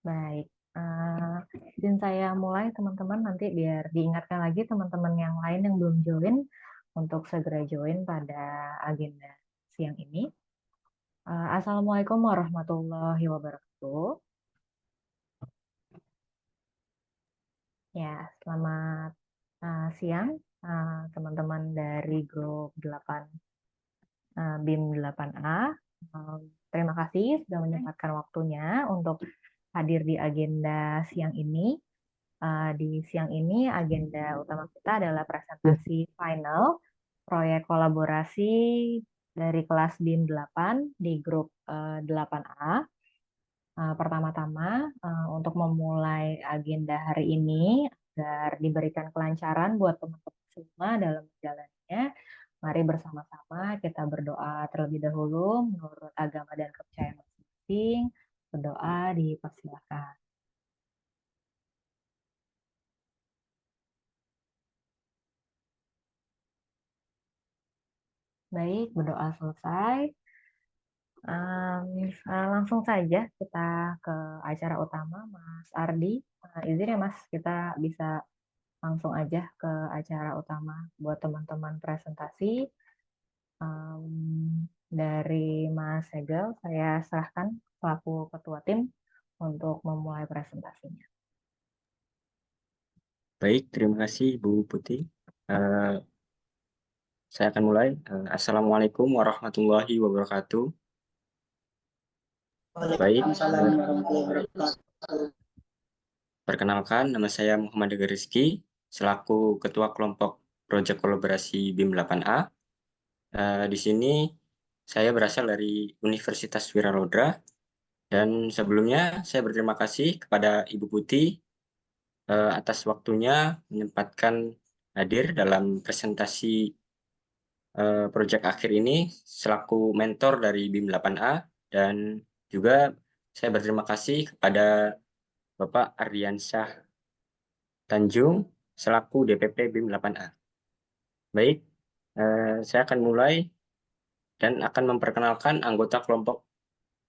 Baik, izin saya mulai teman-teman, nanti biar diingatkan lagi teman-teman yang lain yang belum join untuk segera join pada agenda siang ini. Assalamualaikum warahmatullahi wabarakatuh. Ya, selamat siang teman-teman dari grup 8 BIM 8A. Terima kasih sudah menyempatkan waktunya untuk hadir di agenda siang ini. Di siang ini agenda utama kita adalah presentasi final proyek kolaborasi dari kelas BIM 8 di grup 8A. Pertama-tama, untuk memulai agenda hari ini agar diberikan kelancaran buat teman-teman semua dalam menjalannya, mari bersama-sama kita berdoa terlebih dahulu menurut agama dan kepercayaan masing-masing. Berdoa dipersilakan. Baik, berdoa selesai. Langsung saja kita ke acara utama, Mas Ardi. Izin ya Mas, kita bisa langsung aja ke acara utama buat teman-teman presentasi. Dari Mas Segel, saya serahkan selaku ketua tim untuk memulai presentasinya. Baik, terima kasih Bu Putih. Saya akan mulai. Assalamualaikum warahmatullahi wabarakatuh. Baik, perkenalkan nama saya Muhammad Ega Rizky, selaku Ketua Kelompok Proyek Kolaborasi BIM 8A. Di sini saya berasal dari Universitas Wiralodra, dan sebelumnya saya berterima kasih kepada Ibu Putih atas waktunya menyempatkan hadir dalam presentasi proyek akhir ini selaku mentor dari BIM 8A, dan juga saya berterima kasih kepada Bapak Ardiansyah Tanjung selaku DPP BIM 8A. Baik, saya akan mulai dan akan memperkenalkan anggota kelompok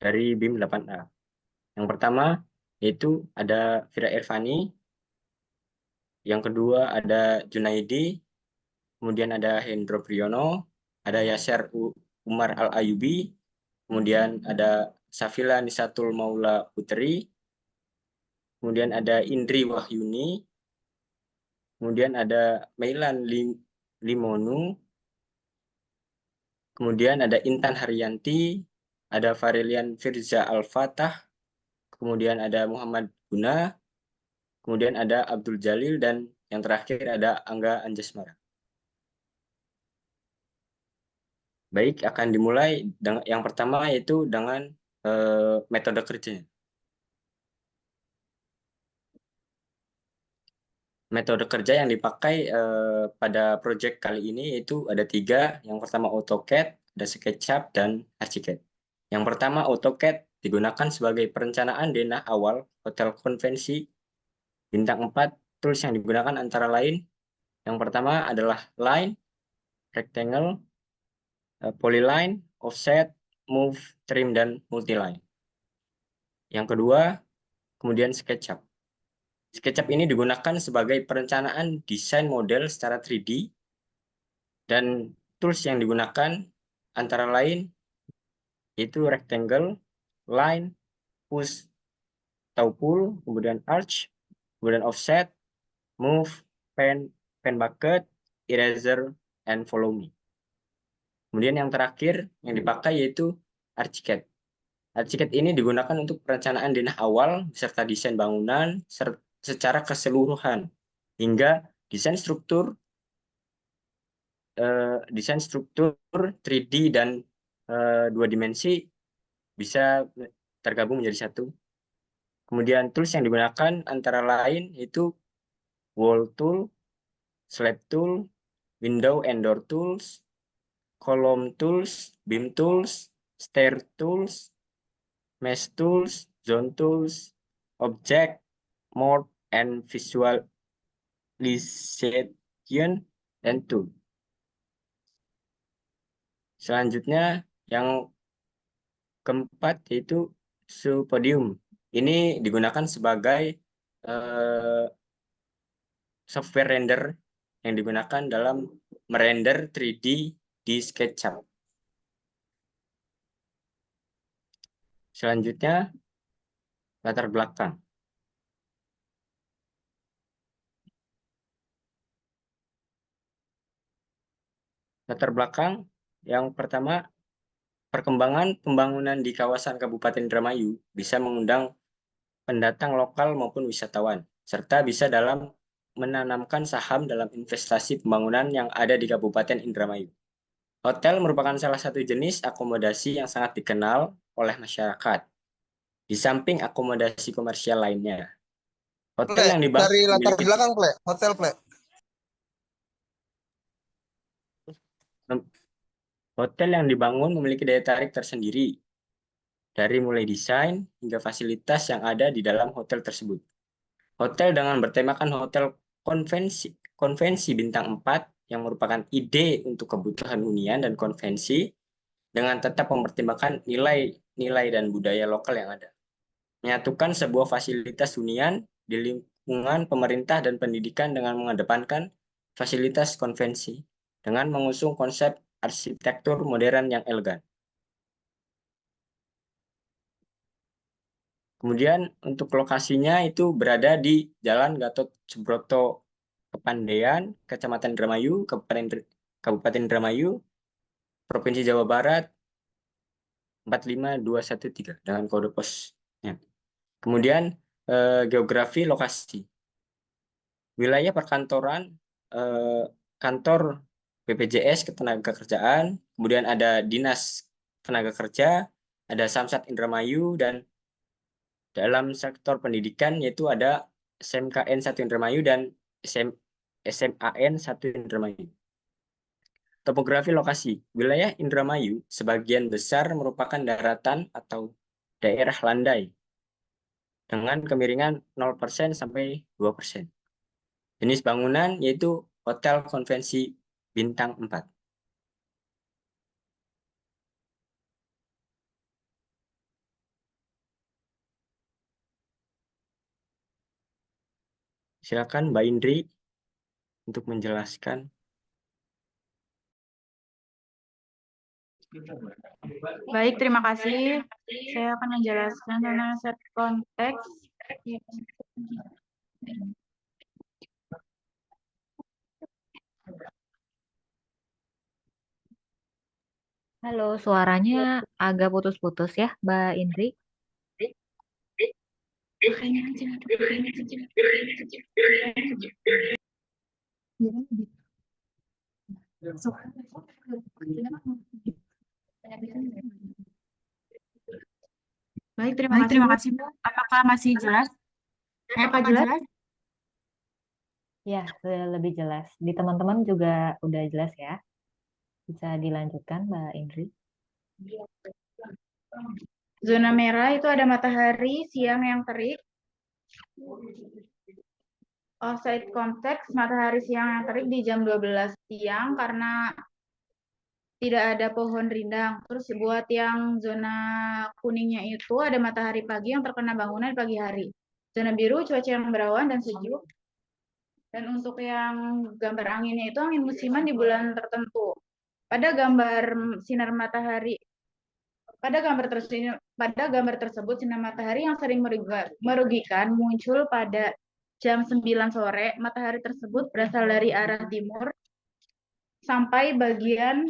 dari BIM 8A. Yang pertama yaitu ada Fira Irvani, yang kedua ada Junaidi, kemudian ada Hendro Priyono, ada Yasser Umar Al-Ayubi, kemudian ada Safila Nisatul Maula Putri, kemudian ada Indri Wahyuni, kemudian ada Mailan Limonu, kemudian ada Intan Haryanti, ada Farilian Firza Al-Fatah, kemudian ada Muhammad Guna, kemudian ada Abdul Jalil, dan yang terakhir ada Angga Anjasmara. Baik, akan dimulai dengan yang pertama yaitu dengan metode kerjanya. Metode kerja yang dipakai pada proyek kali ini itu ada 3. Yang pertama AutoCAD, ada SketchUp, dan Archicad. Yang pertama AutoCAD digunakan sebagai perencanaan denah awal hotel konvensi bintang 4. Tools yang digunakan antara lain, yang pertama adalah line, rectangle, polyline, offset, move, trim, dan multiline. Yang kedua, kemudian SketchUp. SketchUp ini digunakan sebagai perencanaan desain model secara 3D, dan tools yang digunakan antara lain yaitu rectangle, line, push atau pull, kemudian arch, kemudian offset, move, pen bucket, eraser, and follow me. Kemudian yang terakhir yang dipakai yaitu Archicad. Archicad ini digunakan untuk perencanaan denah awal beserta desain bangunan secara keseluruhan hingga desain struktur 3D dan 2 dimensi bisa tergabung menjadi satu. Kemudian tools yang digunakan antara lain itu wall tool, slab tool, window and door tools, column tools, beam tools, stair tools, mesh tools, zone tools, object, mode, and visualization, dan tool. Selanjutnya yang keempat yaitu Supodium. ini digunakan sebagai software render yang digunakan dalam merender 3D di SketchUp. Selanjutnya, latar belakang. Latar belakang yang pertama, perkembangan pembangunan di kawasan Kabupaten Indramayu bisa mengundang pendatang lokal maupun wisatawan, serta bisa dalam menanamkan saham dalam investasi pembangunan yang ada di Kabupaten Indramayu. Hotel merupakan salah satu jenis akomodasi yang sangat dikenal oleh masyarakat, di samping akomodasi komersial lainnya. Hotel Ple, yang dibangun dari latar memiliki belakang, Ple. Hotel, Ple. hotel yang dibangun memiliki daya tarik tersendiri, dari mulai desain hingga fasilitas yang ada di dalam hotel tersebut. Hotel dengan bertemakan hotel konvensi, konvensi bintang 4 yang merupakan ide untuk kebutuhan hunian dan konvensi dengan tetap mempertimbangkan nilai dan budaya lokal yang ada. Menyatukan sebuah fasilitas hunian di lingkungan pemerintah dan pendidikan dengan mengedepankan fasilitas konvensi dengan mengusung konsep arsitektur modern yang elegan. Kemudian untuk lokasinya itu berada di Jalan Gatot Subroto Kepandean, Kecamatan Indramayu, Kabupaten Indramayu, Provinsi Jawa Barat 45213 dengan kode posnya. Kemudian geografi lokasi. Wilayah perkantoran, kantor BPJS Ketenagakerjaan, kemudian ada Dinas Tenaga Kerja, ada Samsat Indramayu, dan dalam sektor pendidikan yaitu ada SMKN 1 Indramayu dan SMAN 1 Indramayu. Topografi lokasi. Wilayah Indramayu sebagian besar merupakan daratan atau daerah landai dengan kemiringan 0% sampai 2%. Jenis bangunan yaitu hotel konvensi bintang 4. Silakan Mbak Indri untuk menjelaskan. Baik, terima kasih. Saya akan menjelaskan tentang set konteks. Halo, suaranya agak putus-putus ya, Mbak Indri. Baik, terima kasih, Bu. Apakah masih jelas? Apakah jelas? Ya, lebih jelas. Di teman-teman juga udah jelas ya. Bisa dilanjutkan, Mbak Indri. Zona merah itu ada matahari siang yang terik. Offside konteks matahari siang yang terik di jam 12 siang karena tidak ada pohon rindang. Terus buat yang zona kuningnya itu ada matahari pagi yang terkena bangunan di pagi hari. Zona biru cuaca yang berawan dan sejuk. Dan untuk yang gambar anginnya itu angin musiman di bulan tertentu. Pada gambar sinar matahari, pada gambar tersebut sinar matahari yang sering merugikan muncul pada jam 9 sore. Matahari tersebut berasal dari arah timur sampai bagian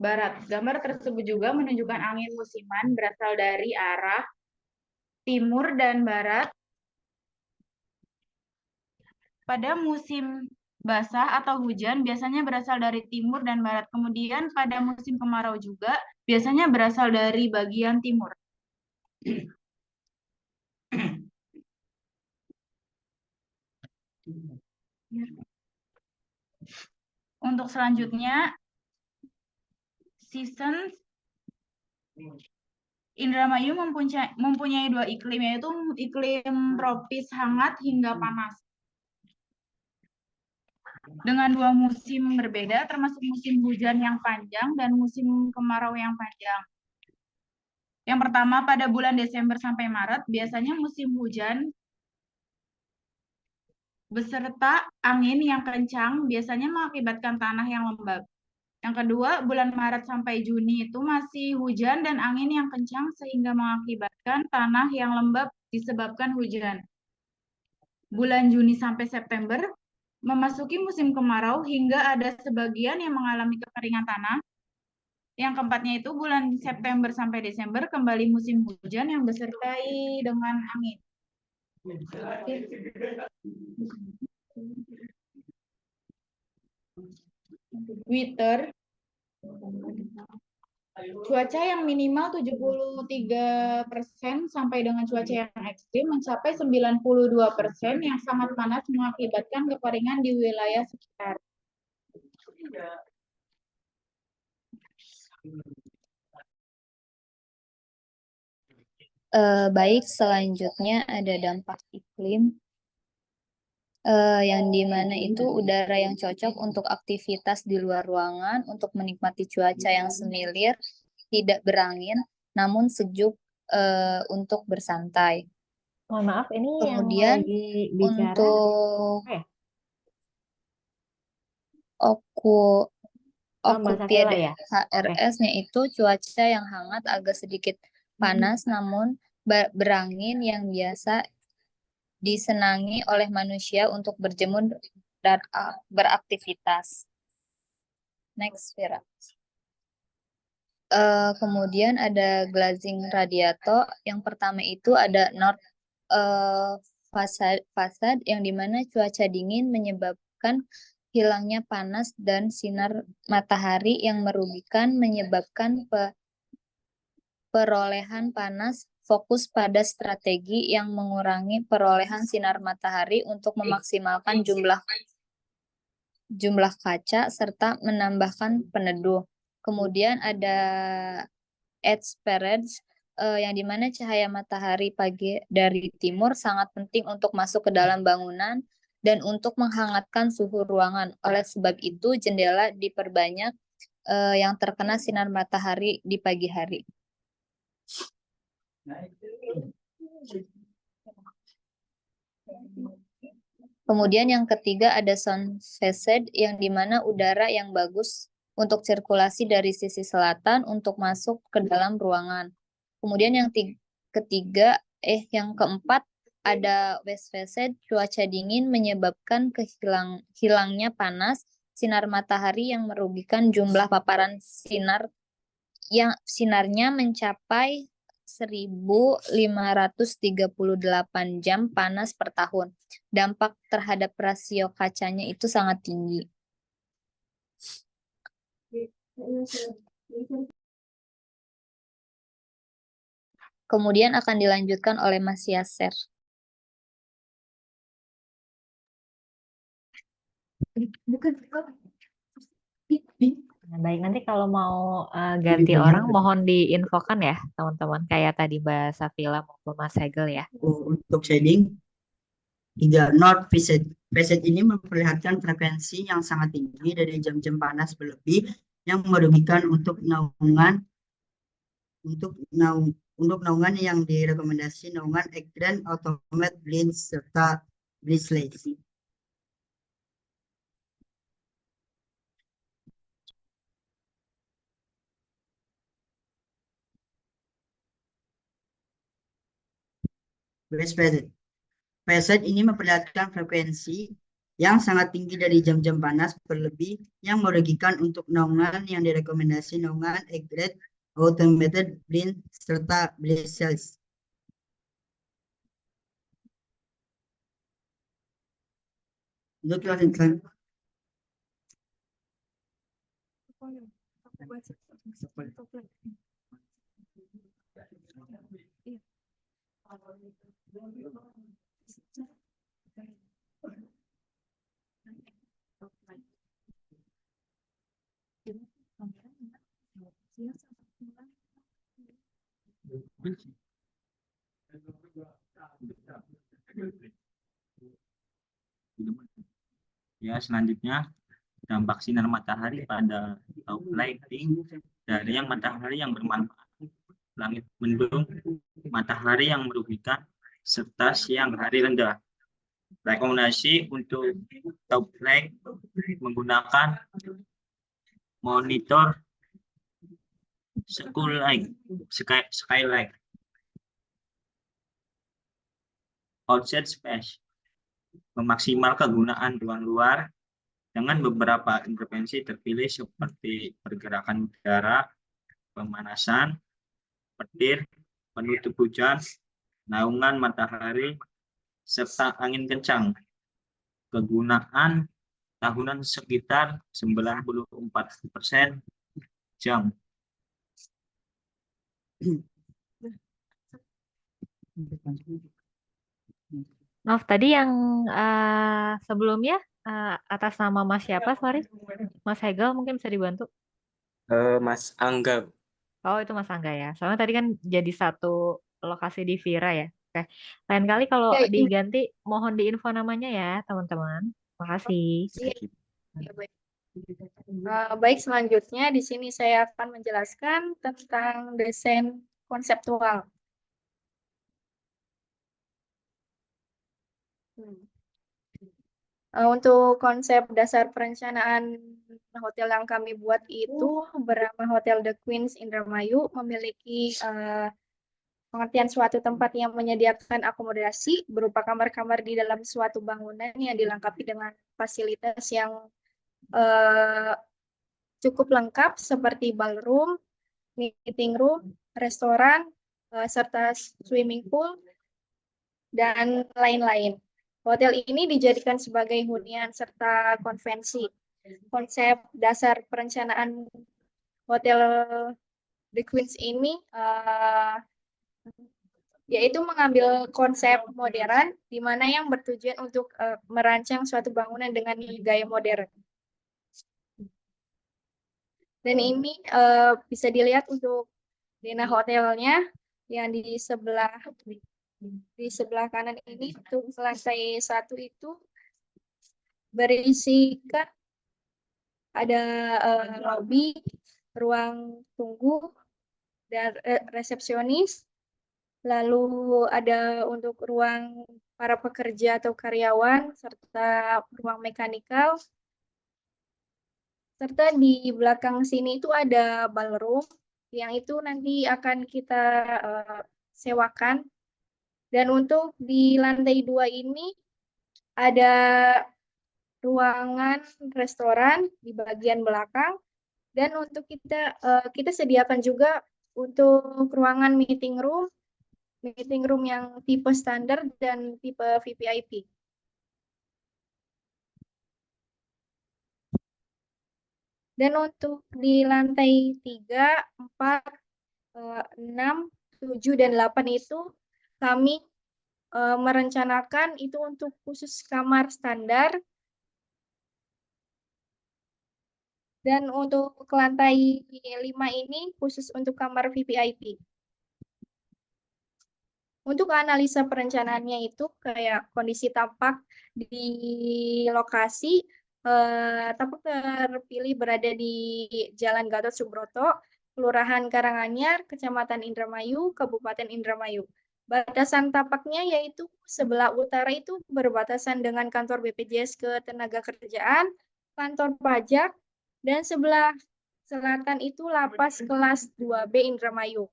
barat. Gambar tersebut juga menunjukkan angin musiman berasal dari arah timur dan barat pada musim basah atau hujan biasanya berasal dari timur dan barat. Kemudian pada musim kemarau juga biasanya berasal dari bagian timur. Untuk selanjutnya, seasons Indramayu mempunyai dua iklim, yaitu iklim tropis hangat hingga panas. Dengan dua musim berbeda, termasuk musim hujan yang panjang dan musim kemarau yang panjang. Yang pertama, pada bulan Desember sampai Maret, biasanya musim hujan beserta angin yang kencang biasanya mengakibatkan tanah yang lembab. Yang kedua, bulan Maret sampai Juni itu masih hujan dan angin yang kencang sehingga mengakibatkan tanah yang lembab disebabkan hujan. Bulan Juni sampai September memasuki musim kemarau hingga ada sebagian yang mengalami kekeringan tanah. Yang keempatnya itu bulan September sampai Desember kembali musim hujan yang disertai dengan angin. Winter, cuaca yang minimal 73% sampai dengan cuaca yang ekstrim mencapai 92% yang sangat panas mengakibatkan kekeringan di wilayah sekitar. Baik, selanjutnya ada dampak iklim. Yang dimana itu udara yang cocok untuk aktivitas di luar ruangan, untuk menikmati cuaca yang semilir, tidak berangin, namun sejuk untuk bersantai. Mohon maaf, ini yang Kemudian lagi bicara untuk apa ya? Mbak Safila ya? HRS-nya itu cuaca yang hangat, agak sedikit panas, namun berangin yang biasa disenangi oleh manusia untuk berjemur dan beraktivitas. Next, Vera. Kemudian ada glazing radiato. Yang pertama itu ada north facade yang dimana cuaca dingin menyebabkan hilangnya panas dan sinar matahari yang merugikan, menyebabkan perolehan panas. Fokus pada strategi yang mengurangi perolehan sinar matahari untuk memaksimalkan jumlah kaca serta menambahkan peneduh. Kemudian ada edge periods yang dimana cahaya matahari pagi dari timur sangat penting untuk masuk ke dalam bangunan dan untuk menghangatkan suhu ruangan. Oleh sebab itu jendela diperbanyak yang terkena sinar matahari di pagi hari. Kemudian yang ketiga ada sound facade yang dimana udara yang bagus untuk sirkulasi dari sisi selatan untuk masuk ke dalam ruangan. Kemudian yang keempat ada west facade, cuaca dingin menyebabkan hilangnya panas, sinar matahari yang merugikan jumlah paparan sinar yang sinarnya mencapai 1.538 jam panas per tahun. Dampak terhadap rasio kacanya itu sangat tinggi. Kemudian akan dilanjutkan oleh Mas Yaser. Nah, baik, nanti kalau mau ganti orang mohon diinfokan ya teman-teman, kayak tadi Mbak Safila maupun Mas Hegel ya. Untuk shading, 3 North facade ini memperlihatkan frekuensi yang sangat tinggi dari jam-jam panas berlebih yang merugikan untuk naungan yang direkomendasi naungan Eggran, Automate, Blind, serta Blitzley. West facade ini memperlihatkan frekuensi yang sangat tinggi dari jam-jam panas berlebih yang merugikan untuk naungan yang direkomendasi naungan Eggran, Automated, Blind, serta Blitzley. Untuk lanjutkan. Ya, selanjutnya dampak sinar matahari pada lighting dari yang matahari yang bermanfaat. langit mendung, matahari yang merugikan, serta siang hari rendah. Rekomendasi untuk top light menggunakan monitor skylight, outside space, memaksimal kegunaan ruang luar dengan beberapa intervensi terpilih seperti pergerakan udara, pemanasan, petir, penutup hujan, naungan matahari, serta angin kencang. Kegunaan tahunan sekitar 94% jam. Maaf, tadi yang sebelumnya atas nama Mas siapa, sorry? Mas Hegel mungkin bisa dibantu? Mas Angga. Oh, itu Mas Angga ya. Soalnya tadi kan jadi satu lokasi di Vira ya. Oke. Lain kali kalau Ya, ini. diganti, mohon diinfo namanya ya, teman-teman. Makasih. Ya, baik. Baik, selanjutnya di sini saya akan menjelaskan tentang desain konseptual. Untuk konsep dasar perencanaan hotel yang kami buat itu bernama Hotel The Queens Indramayu, memiliki pengertian suatu tempat yang menyediakan akomodasi berupa kamar-kamar di dalam suatu bangunan yang dilengkapi dengan fasilitas yang cukup lengkap seperti ballroom, meeting room, restoran, serta swimming pool, dan lain-lain. Hotel ini dijadikan sebagai hunian serta konvensi. Konsep dasar perencanaan Hotel The Queens ini yaitu mengambil konsep modern, di mana yang bertujuan untuk merancang suatu bangunan dengan gaya modern. Dan ini bisa dilihat untuk Dena hotelnya yang di sebelah kanan ini, untuk lantai 1 itu berisikan ada lobby, ruang tunggu, dan resepsionis. Lalu ada untuk ruang para pekerja atau karyawan, serta ruang mekanikal. Serta di belakang sini itu ada ballroom, yang itu nanti akan kita sewakan. Dan untuk di lantai 2 ini ada ruangan restoran di bagian belakang. Dan untuk kita sediakan juga untuk ruangan meeting room yang tipe standar dan tipe VVIP. Dan untuk di lantai 3, 4, 6, 7, dan 8 itu kami merencanakan itu untuk khusus kamar standar. Dan untuk lantai 5 ini khusus untuk kamar VVIP. Untuk analisa perencanaannya itu kayak kondisi tampak di lokasi, tampak terpilih berada di Jalan Gatot Subroto, Kelurahan Karanganyar, Kecamatan Indramayu, Kabupaten Indramayu. Batasan tapaknya yaitu sebelah utara itu berbatasan dengan kantor BPJS Ketenagakerjaan, kantor pajak, dan sebelah selatan itu lapas kelas 2B Indramayu.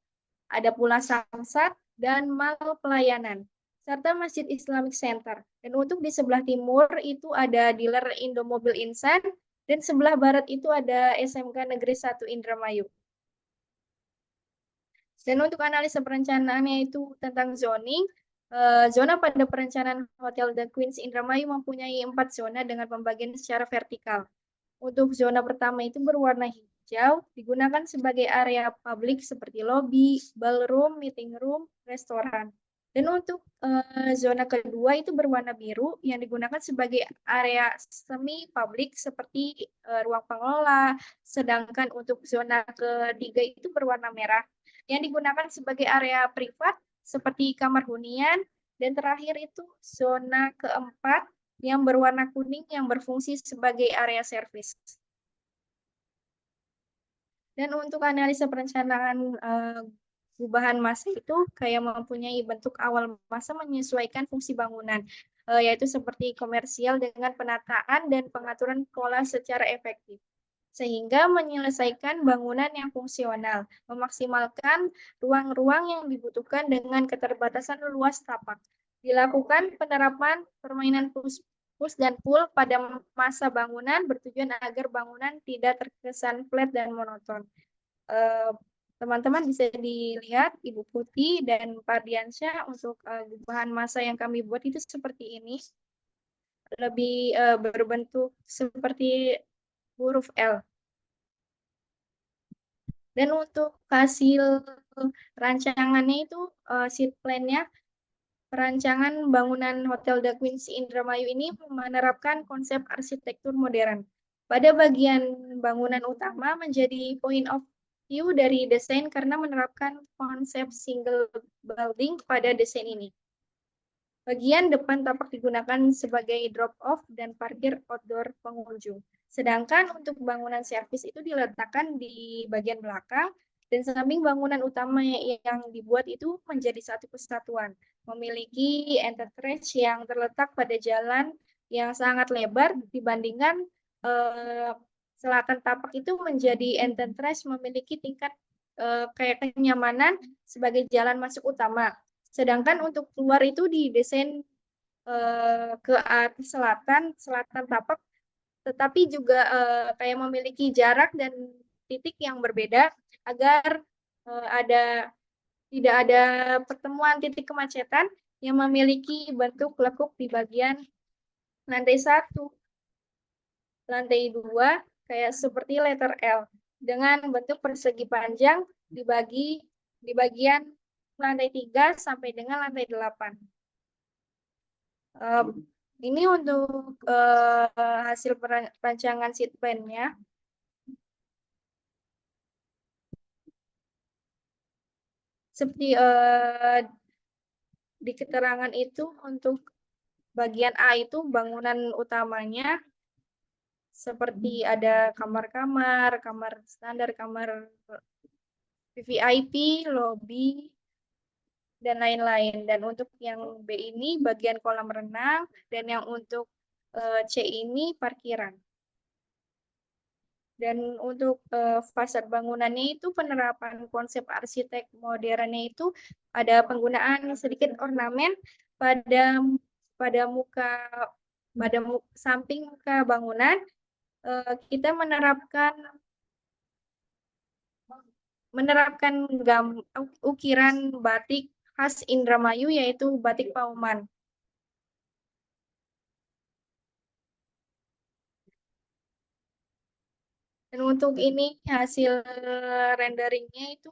Ada pula Samsat dan Mal Pelayanan, serta Masjid Islamic Center. Dan untuk di sebelah timur itu ada dealer Indomobil Insan, dan sebelah barat itu ada SMK Negeri 1 Indramayu. Dan untuk analisa perencanaannya itu tentang zoning, zona pada perencanaan Hotel The Queens Indramayu mempunyai 4 zona dengan pembagian secara vertikal. Untuk zona pertama itu berwarna hijau, digunakan sebagai area publik seperti lobby, ballroom, meeting room, restoran. Dan untuk zona kedua itu berwarna biru yang digunakan sebagai area semi publik seperti ruang pengelola. Sedangkan untuk zona ketiga itu berwarna merah yang digunakan sebagai area privat seperti kamar hunian. Dan terakhir itu zona keempat yang berwarna kuning yang berfungsi sebagai area servis. Dan untuk analisa perencanaan gubahan massa itu kayak mempunyai bentuk awal massa menyesuaikan fungsi bangunan, yaitu seperti komersial dengan penataan dan pengaturan pola secara efektif, sehingga menyelesaikan bangunan yang fungsional, memaksimalkan ruang-ruang yang dibutuhkan dengan keterbatasan luas tapak. Dilakukan penerapan permainan push dan pull pada masa bangunan bertujuan agar bangunan tidak terkesan flat dan monoton. Teman-teman bisa dilihat Ibu Putih dan Pak Diansyah untuk bahan masa yang kami buat itu seperti ini. Lebih berbentuk seperti huruf L. Dan untuk hasil rancangannya itu sheet plan-nya, perancangan bangunan Hotel The Quincy Indramayu ini menerapkan konsep arsitektur modern. Pada bagian bangunan utama menjadi point of view dari desain karena menerapkan konsep single building pada desain ini. Bagian depan tapak digunakan sebagai drop-off dan parkir outdoor pengunjung. Sedangkan untuk bangunan servis itu diletakkan di bagian belakang dan samping bangunan utama yang dibuat itu menjadi satu kesatuan. Memiliki entrance yang terletak pada jalan yang sangat lebar dibandingkan selatan tapak itu menjadi entrance memiliki tingkat kayak kenyamanan sebagai jalan masuk utama. Sedangkan untuk keluar itu didesain ke arah selatan tapak, tetapi juga kayak memiliki jarak dan titik yang berbeda agar tidak ada pertemuan titik kemacetan yang memiliki bentuk lekuk di bagian lantai 1, lantai 2, kayak seperti letter L dengan bentuk persegi panjang dibagi di bagian lantai 3 sampai dengan lantai 8. Ini untuk hasil perancangan sheet plan-nya. Seperti di keterangan itu untuk bagian A itu bangunan utamanya seperti ada kamar-kamar, kamar standar, kamar VVIP, lobby, dan lain-lain. Dan untuk yang B ini bagian kolam renang, dan yang untuk C ini parkiran. Dan untuk fasad bangunannya itu penerapan konsep arsitek modernnya itu ada penggunaan sedikit ornamen pada samping muka bangunan. Kita menerapkan ukiran batik khas Indramayu yaitu batik Pauman. Dan untuk ini hasil renderingnya itu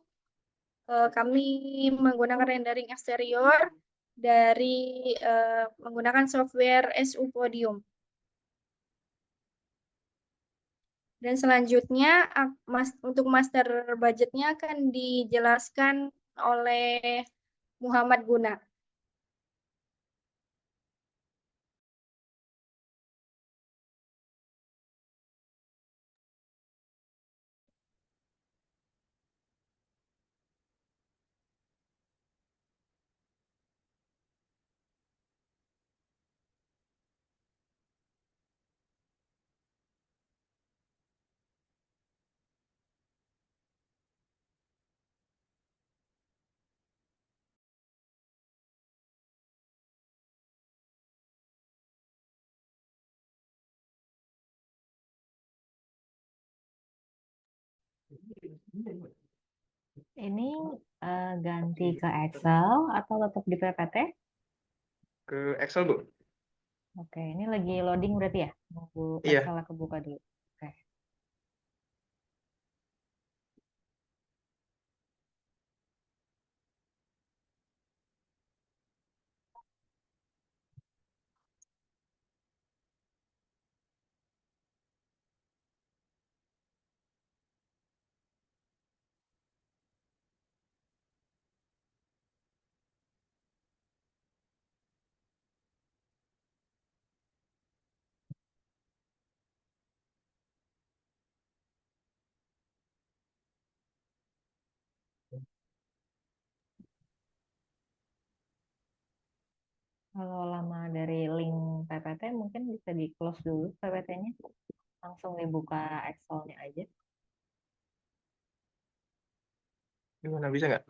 kami menggunakan rendering eksterior dari menggunakan software SU Podium. Dan selanjutnya untuk master budgetnya akan dijelaskan oleh Muhammad Guna. Ini ganti ke Excel atau tetap di PPT? Ke Excel, Bu. Oke, ini lagi loading berarti ya? Nunggu Iya. Excel kebuka dulu. Oke. di close dulu PPT-nya. Langsung dibuka Excel-nya aja. Gimana, bisa nggak?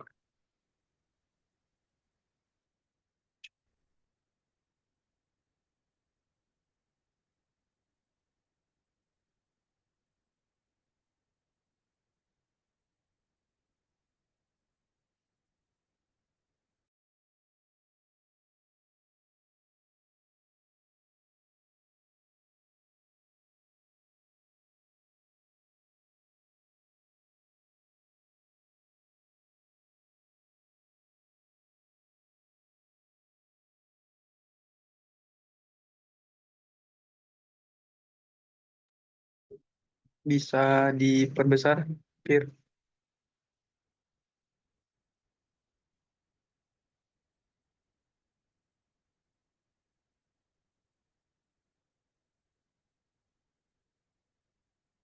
Bisa diperbesar, Fir.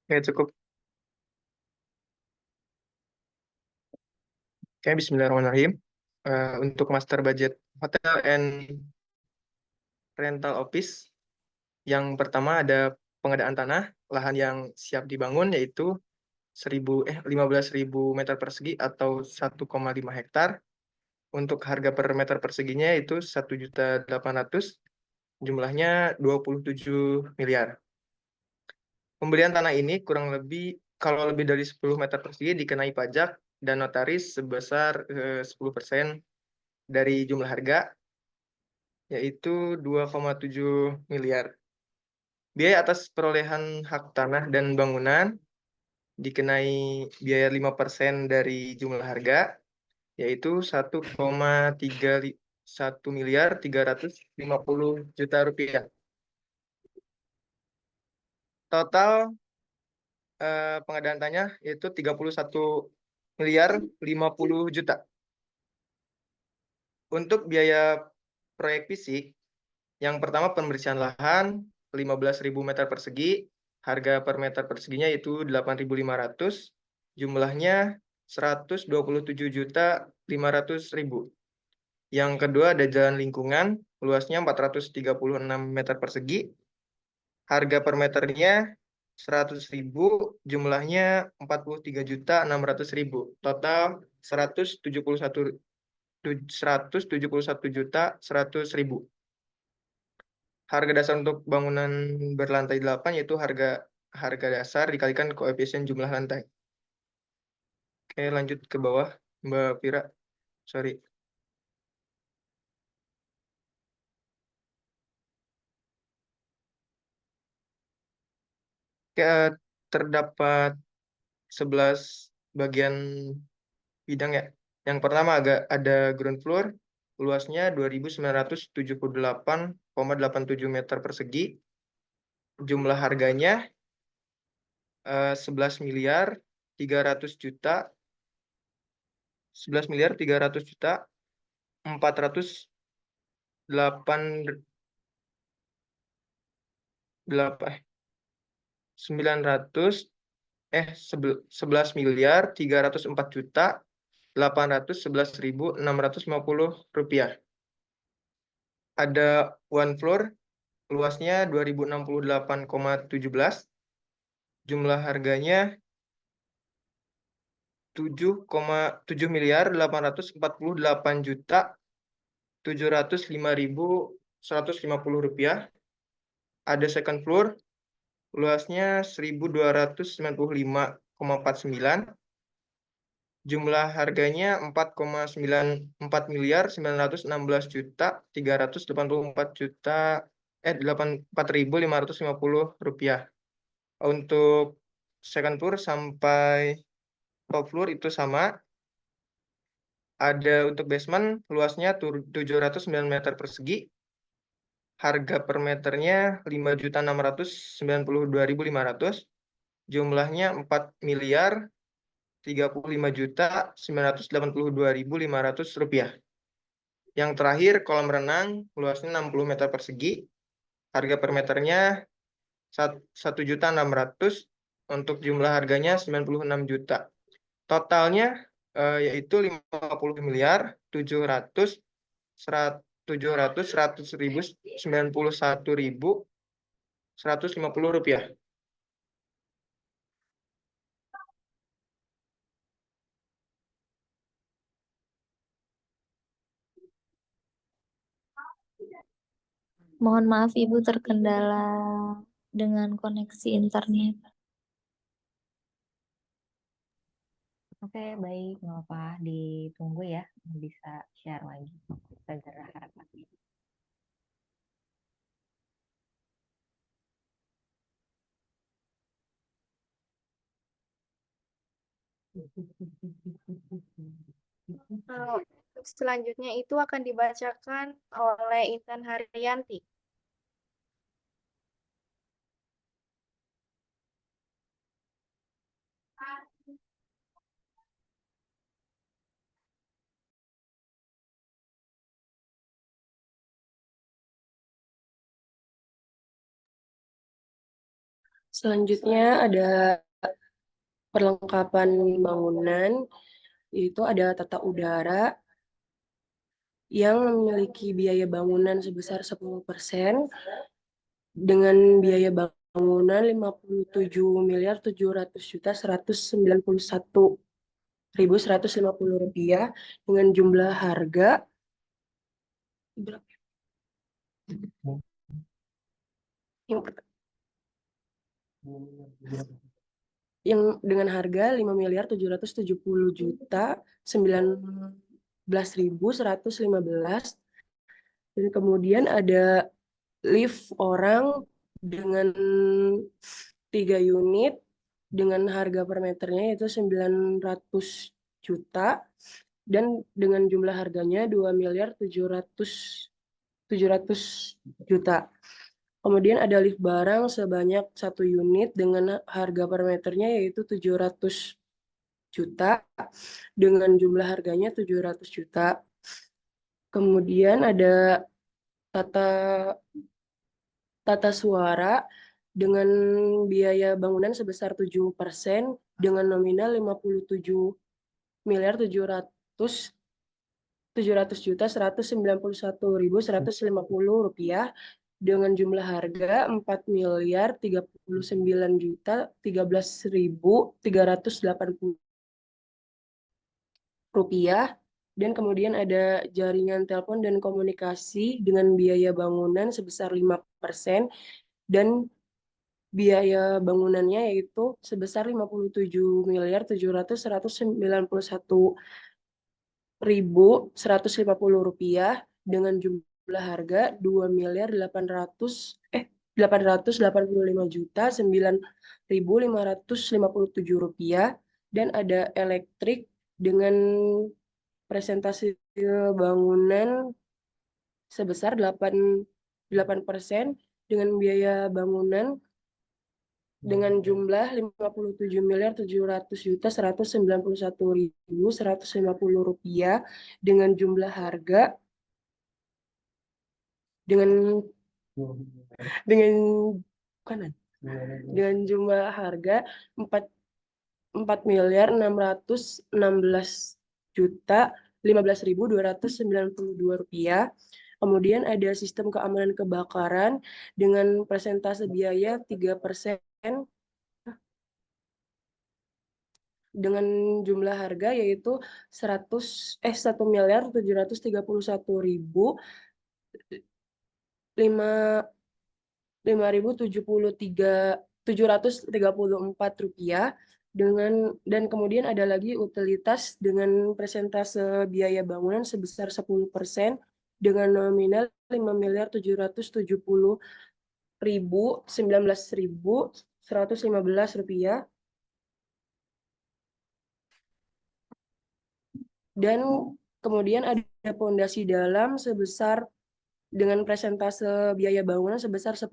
Oke, cukup. Oke, bismillahirrahmanirrahim. Untuk master budget hotel and rental office, yang pertama ada pengadaan tanah, lahan yang siap dibangun yaitu 15.000 meter persegi atau 1,5 hektar. Untuk harga per meter perseginya itu 1.800.000, jumlahnya 27 miliar. Pembelian tanah ini kurang lebih, kalau lebih dari 10 meter persegi dikenai pajak dan notaris sebesar 10% dari jumlah harga, yaitu 2,7 miliar. Biaya atas perolehan hak tanah dan bangunan dikenai biaya 5% dari jumlah harga, yaitu 1,1 miliar 350 juta rupiah. Total pengadaan tanah yaitu 31 miliar 50 juta. Untuk biaya proyek fisik, yang pertama pembersihan lahan 15.000 meter persegi, harga per meter perseginya itu 8.500, jumlahnya 127.500.000. Yang kedua ada jalan lingkungan, luasnya 436 meter persegi, harga per meternya 100.000, jumlahnya 43.600.000. Total 171.100.000. Harga dasar untuk bangunan berlantai 8 yaitu harga dasar dikalikan koefisien jumlah lantai. Oke, lanjut ke bawah, Mbak Vira. Sorry. Oke, terdapat 11 bagian bidang ya. Yang pertama ada ground floor, luasnya 2.978,87 meter persegi. Jumlah harganya 11 miliar 300 juta 11 miliar 304 juta 811.650 rupiah. Ada one floor, luasnya 2068,17, jumlah harganya 7 miliar 848 juta 705.150 rupiah. Ada second floor, luasnya 1.295,49, jumlah harganya 4,94 miliar 916 juta 4.550 rupiah. Untuk second floor sampai top floor itu sama. Ada untuk basement, luasnya 709 meter persegi. Harga per meternya 5.692.500. Jumlahnya 4 miliar 35 juta 982.500 rupiah. Yang terakhir, kolam renang, luasnya 60 meter persegi. Harga per meternya 1.600.000, untuk jumlah harganya 96 juta. Totalnya yaitu 50 miliar 700.191.091 Rp150. Mohon maaf Ibu terkendala dengan koneksi internet. Oke, baik, nggak apa, ditunggu ya, bisa share lagi segera harapannya. Selanjutnya itu akan dibacakan oleh Intan Haryanti. Selanjutnya ada perlengkapan bangunan, yaitu ada tata udara yang memiliki biaya bangunan sebesar 10% dengan biaya bangunan Rp57.700.191.150 dengan jumlah harga yang dengan harga Rp5.770.019.115. Dan kemudian ada lift orang dengan 3 unit dengan harga per meternya yaitu 900 juta dan dengan jumlah harganya 2.700.000.000. Kemudian ada lift barang sebanyak 1 unit dengan harga per meternya yaitu 700 juta dengan jumlah harganya 700 juta. Kemudian ada tata suara dengan biaya bangunan sebesar 7% dengan nominal Rp700.191.150 dengan jumlah harga Rp4.039.13.380. Dan kemudian ada jaringan telepon dan komunikasi dengan biaya bangunan sebesar 5% dan biaya bangunannya yaitu sebesar Rp57.791.150 dengan jumlah harga Rp2.885.009.557 dan ada elektrik dengan presentasi bangunan sebesar 8% dengan biaya bangunan dengan jumlah Rp5.700.191.150 dengan jumlah harga dengan jumlah harga Rp4.616.015.292. Kemudian ada sistem keamanan kebakaran dengan persentase biaya 3% dengan jumlah harga yaitu Rp1.734.734 dan kemudian ada lagi utilitas dengan persentase biaya bangunan sebesar 10% dengan nominal Rp5.770.019.115 dan kemudian ada pondasi dalam sebesar dengan persentase biaya bangunan sebesar 10%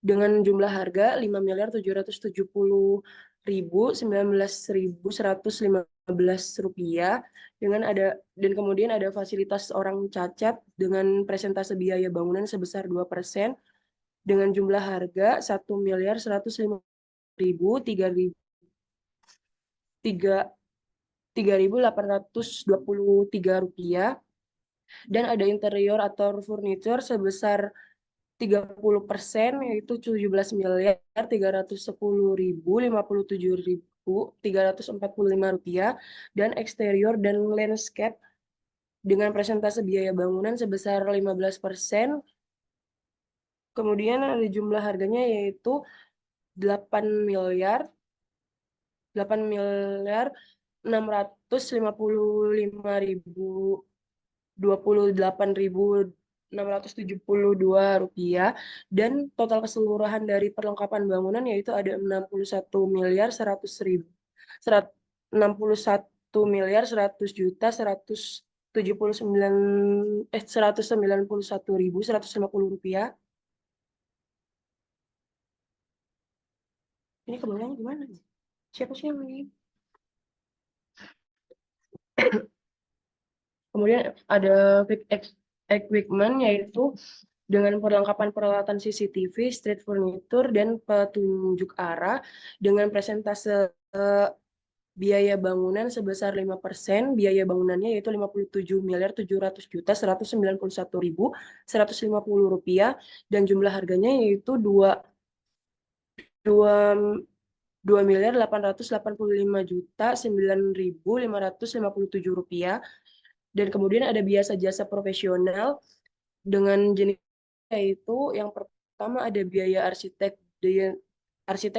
dengan jumlah harga Rp5.770.019.115 dan kemudian ada fasilitas orang cacat dengan persentase biaya bangunan sebesar 2% dengan jumlah harga Rp1.3.823 dan ada interior atau furniture sebesar 30% yaitu 17.310.057.345 rupiah, dan eksterior dan landscape dengan persentase biaya bangunan sebesar 15%. Kemudian ada jumlah harganya yaitu 8.655.028.672 rupiah, dan total keseluruhan dari perlengkapan bangunan yaitu ada 61.100.191.191.150 rupiah. Ini kebanyakan gimana? Siapa sih yang ini? Kemudian ada equipment yaitu dengan perlengkapan peralatan CCTV, street furniture, dan petunjuk arah dengan persentase biaya bangunan sebesar 5%. Biaya bangunannya yaitu 57.700.191.150 rupiah, dan jumlah harganya yaitu 2.885.9.557 rupiah. Dan kemudian ada biasa jasa profesional dengan jenis yaitu yang pertama ada biaya arsitek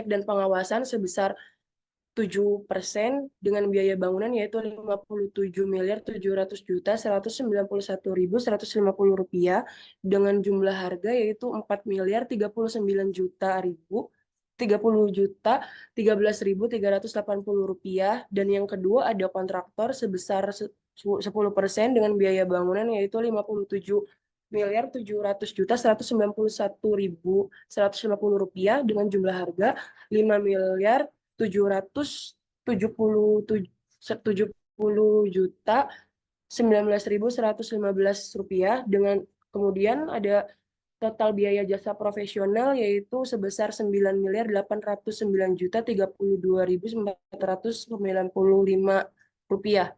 dan pengawasan sebesar 7% dengan biaya bangunan yaitu 57.700.191.150 rupiah, dengan jumlah harga yaitu 4.030.013.380 rupiah. Dan yang kedua ada kontraktor sebesar 10% dengan biaya bangunan yaitu 57.700.191.150 rupiah, dengan jumlah harga 5.770.19.115 rupiah. Dengan kemudian ada total biaya jasa profesional yaitu sebesar 9.809.032.495 rupiah.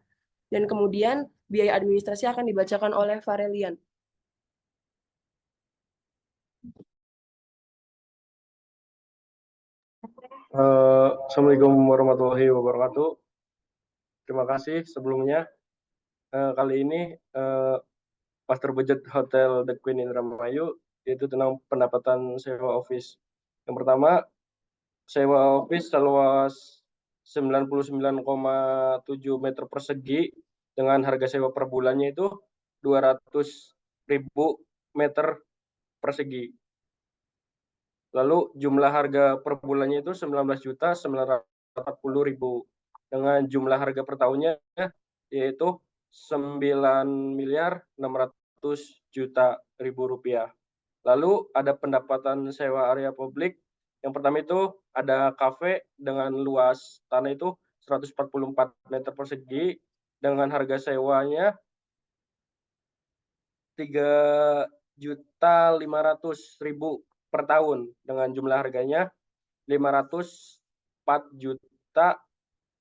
Dan kemudian biaya administrasi akan dibacakan oleh Farelian. Assalamualaikum warahmatullahi wabarakatuh. Terima kasih sebelumnya. Kali ini master budget Hotel The Queen Indramayu yaitu tentang pendapatan sewa office. Yang pertama, sewa office seluas 99,7 meter persegi dengan harga sewa per bulannya itu 200.000 meter persegi. Lalu jumlah harga per bulannya itu 19.940.000 dengan jumlah harga per tahunnya yaitu 9.600.000.000 rupiah. Lalu ada pendapatan sewa area publik. Yang pertama itu ada kafe dengan luas tanah itu 144 meter persegi dengan harga sewanya 3.500.000 per tahun dengan jumlah harganya 504.000.000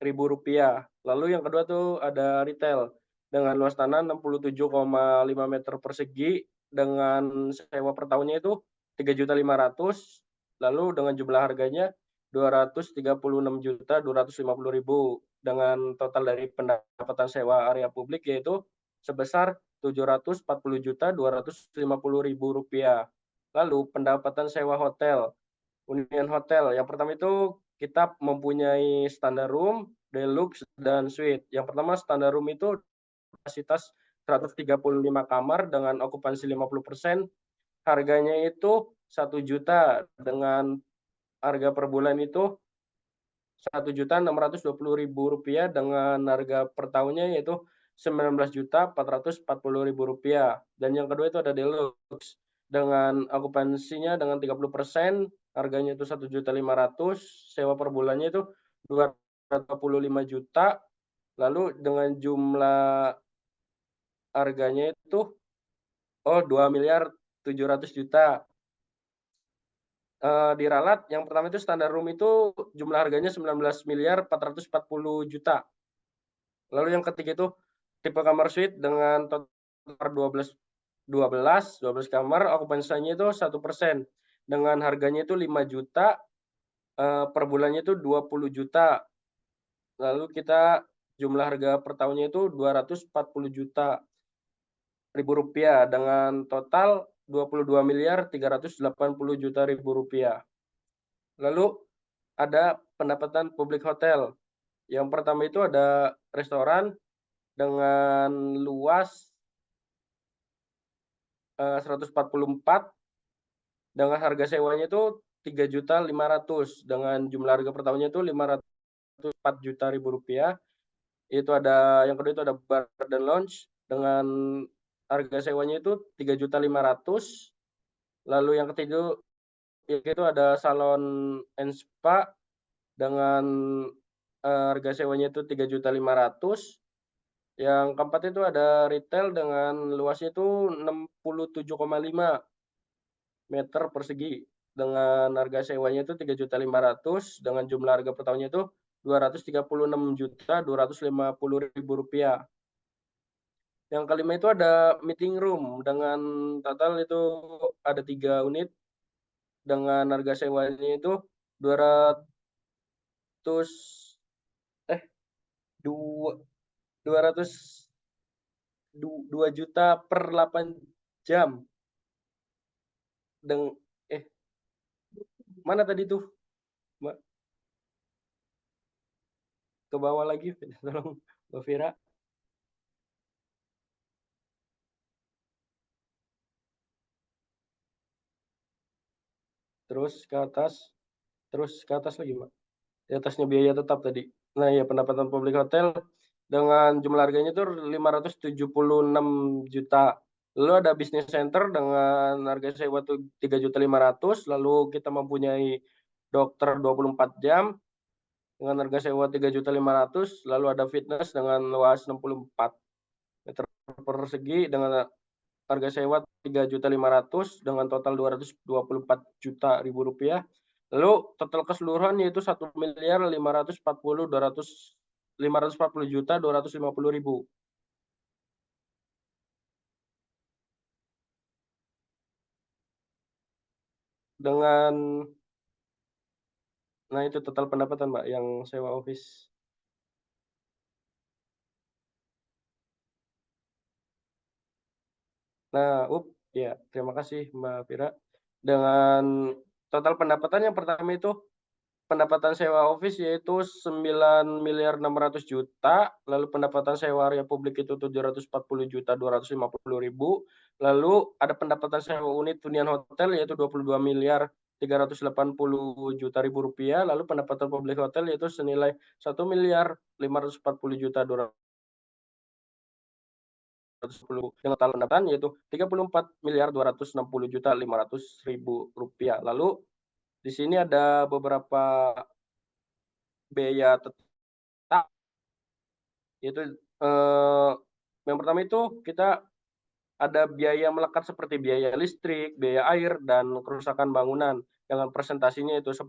rupiah. Lalu yang kedua tuh ada retail dengan luas tanah 67,5 meter persegi dengan sewa per tahunnya itu 3.500.000. Lalu dengan jumlah harganya 236.250.000 dengan total dari pendapatan sewa area publik yaitu sebesar 740.250.000 rupiah. Lalu pendapatan sewa hotel, hunian hotel. Yang pertama itu kita mempunyai standar room, deluxe, dan suite. Yang pertama standar room itu kapasitas 135 kamar dengan okupansi 50%. Harganya itu 1 juta dengan harga per bulan itu 1.620.000 rupiah dengan harga per tahunnya yaitu 19.440.000 rupiah. Dan yang kedua itu ada deluxe dengan okupansinya dengan 30%, harganya itu 1.500.000, sewa per bulannya itu 225 juta. Lalu dengan jumlah harganya itu 2.700.000.000. Diralat yang pertama itu standar room itu jumlah harganya 19.440.000.000. Lalu yang ketiga itu tipe kamar suite dengan total 12 12 kamar, okupansinya itu 1%. Dengan harganya itu 5 juta, per bulannya itu 20 juta. Lalu kita jumlah harga per tahunnya itu 240 juta rupiah dengan total 22.380 juta rupiah. Lalu ada pendapatan publik hotel. Yang pertama itu ada restoran dengan luas 144 dengan harga sewanya itu 3.500.000 dengan jumlah harga per tahunnya itu 504 juta rupiah. Itu ada yang kedua itu ada bar dan lounge dengan harga sewanya itu 3.500.000. Lalu yang ketiga itu ada salon and spa dengan harga sewanya itu 3.500.000. Yang keempat itu ada retail dengan luasnya itu 67,5 meter persegi dengan harga sewanya itu 3.500.000 dengan jumlah harga per tahunnya itu 236.250.000 rupiah. Yang kelima itu ada meeting room dengan total itu ada 3 unit dengan harga sewanya itu 2 juta per 8 jam. Mana tadi tuh, Mbak? Ke bawah lagi, tolong Mbak Vira. Terus ke atas lagi, Mbak. Di atasnya biaya tetap tadi. Nah, ya pendapatan publik hotel dengan jumlah harganya itu 576 juta. Lalu ada business center dengan harga sewa itu 3.500.000. Lalu kita mempunyai dokter 24 jam dengan harga sewa 3.500.000. Lalu ada fitness dengan luas 64 meter persegi dengan harga sewa 3.500.000 dengan total 224 juta rupiah. Lalu total keseluruhan yaitu 1.540.250.000. Dengan nah itu total pendapatan, Mbak, yang sewa office. Nah, ya, terima kasih Mbak Vira. Dengan total pendapatan yang pertama itu pendapatan sewa office yaitu 9.600.000.000, lalu pendapatan sewa area publik itu 740.250.000, lalu ada pendapatan sewa unit hunian hotel yaitu 22.380.000.000 rupiah, lalu pendapatan publik hotel yaitu senilai 1.540.210.000 dengan total pendapatan yaitu 34.260.500.000 rupiah. Lalu di sini ada beberapa biaya tetap, yaitu yang pertama itu kita ada biaya melekat seperti biaya listrik, biaya air, dan kerusakan bangunan dengan presentasinya itu 10%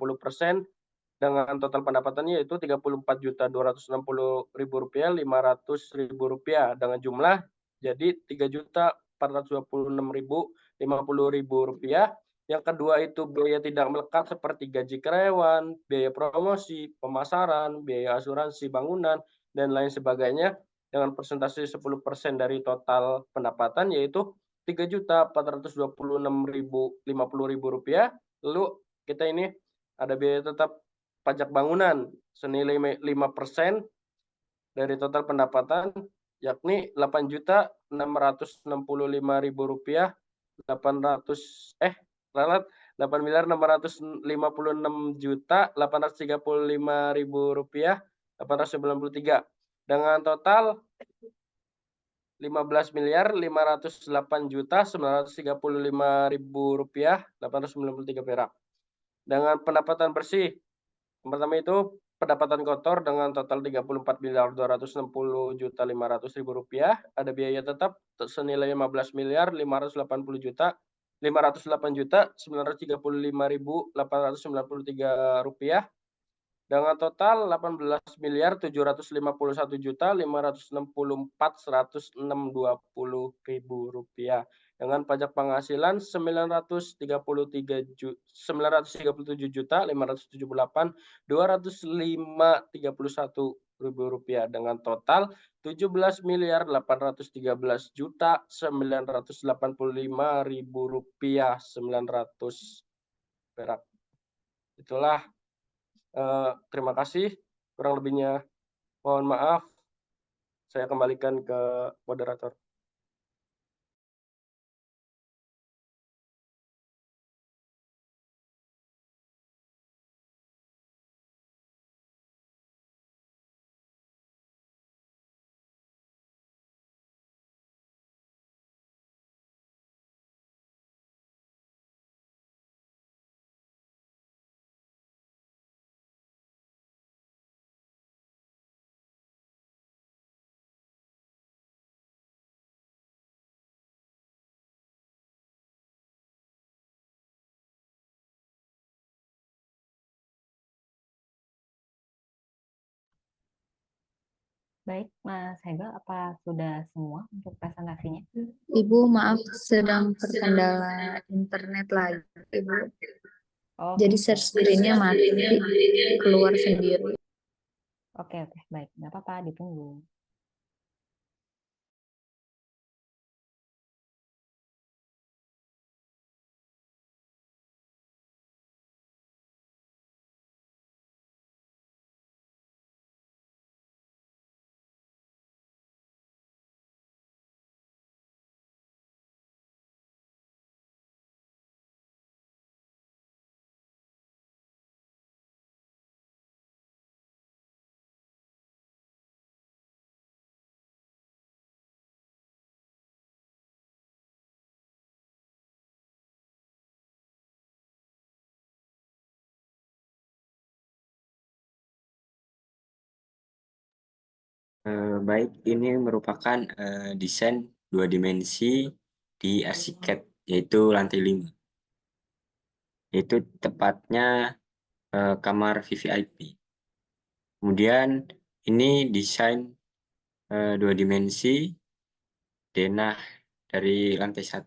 dengan total pendapatannya yaitu 34.260.000 rupiah, 500.000 rupiah dengan jumlah jadi 3.426.050 rupiah. Yang kedua itu biaya tidak melekat seperti gaji karyawan, biaya promosi, pemasaran, biaya asuransi bangunan, dan lain sebagainya dengan persentase 10% dari total pendapatan yaitu 3.426.050 rupiah. Lalu kita ini ada biaya tetap pajak bangunan senilai 5% dari total pendapatan yakni 8.665.000 rupiah, 8.656.835.000 rupiah 893 dengan total 15.508.935.000 rupiah 893 perak. Dengan pendapatan bersih yang pertama itu pendapatan kotor dengan total 34.260.500.000 rupiah, ada biaya tetap senilai 15.508.935.893 rupiah dengan total 18.751.564.106.160 rupiah. dengan pajak penghasilan Rp937.578.205.31 dengan total Rp17.813.985.900 perak. Itulah, terima kasih. Kurang lebihnya mohon maaf. Saya kembalikan ke moderator. Baik, Mas Hegel, apa sudah semua untuk presentasinya? Ibu, maaf sedang terkendala internet lagi, Ibu. Oh, Jadi share screen-nya mati, keluar sendiri. oke, baik. Nggak apa-apa, ditunggu. Baik, ini merupakan desain 2 dimensi di Arsiket, yaitu lantai 5. Yaitu tepatnya kamar VVIP. Kemudian ini desain 2 dimensi denah dari lantai 1.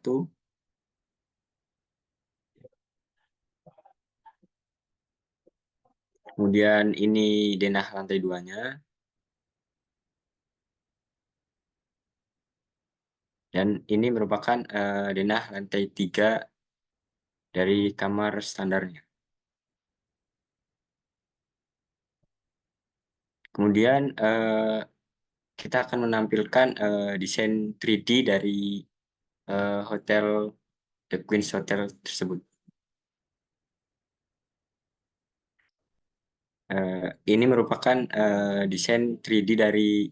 Kemudian ini denah lantai 2-nya. Dan ini merupakan denah lantai 3 dari kamar standarnya. Kemudian kita akan menampilkan desain 3D dari hotel The Queen's Hotel tersebut. Ini merupakan desain 3D dari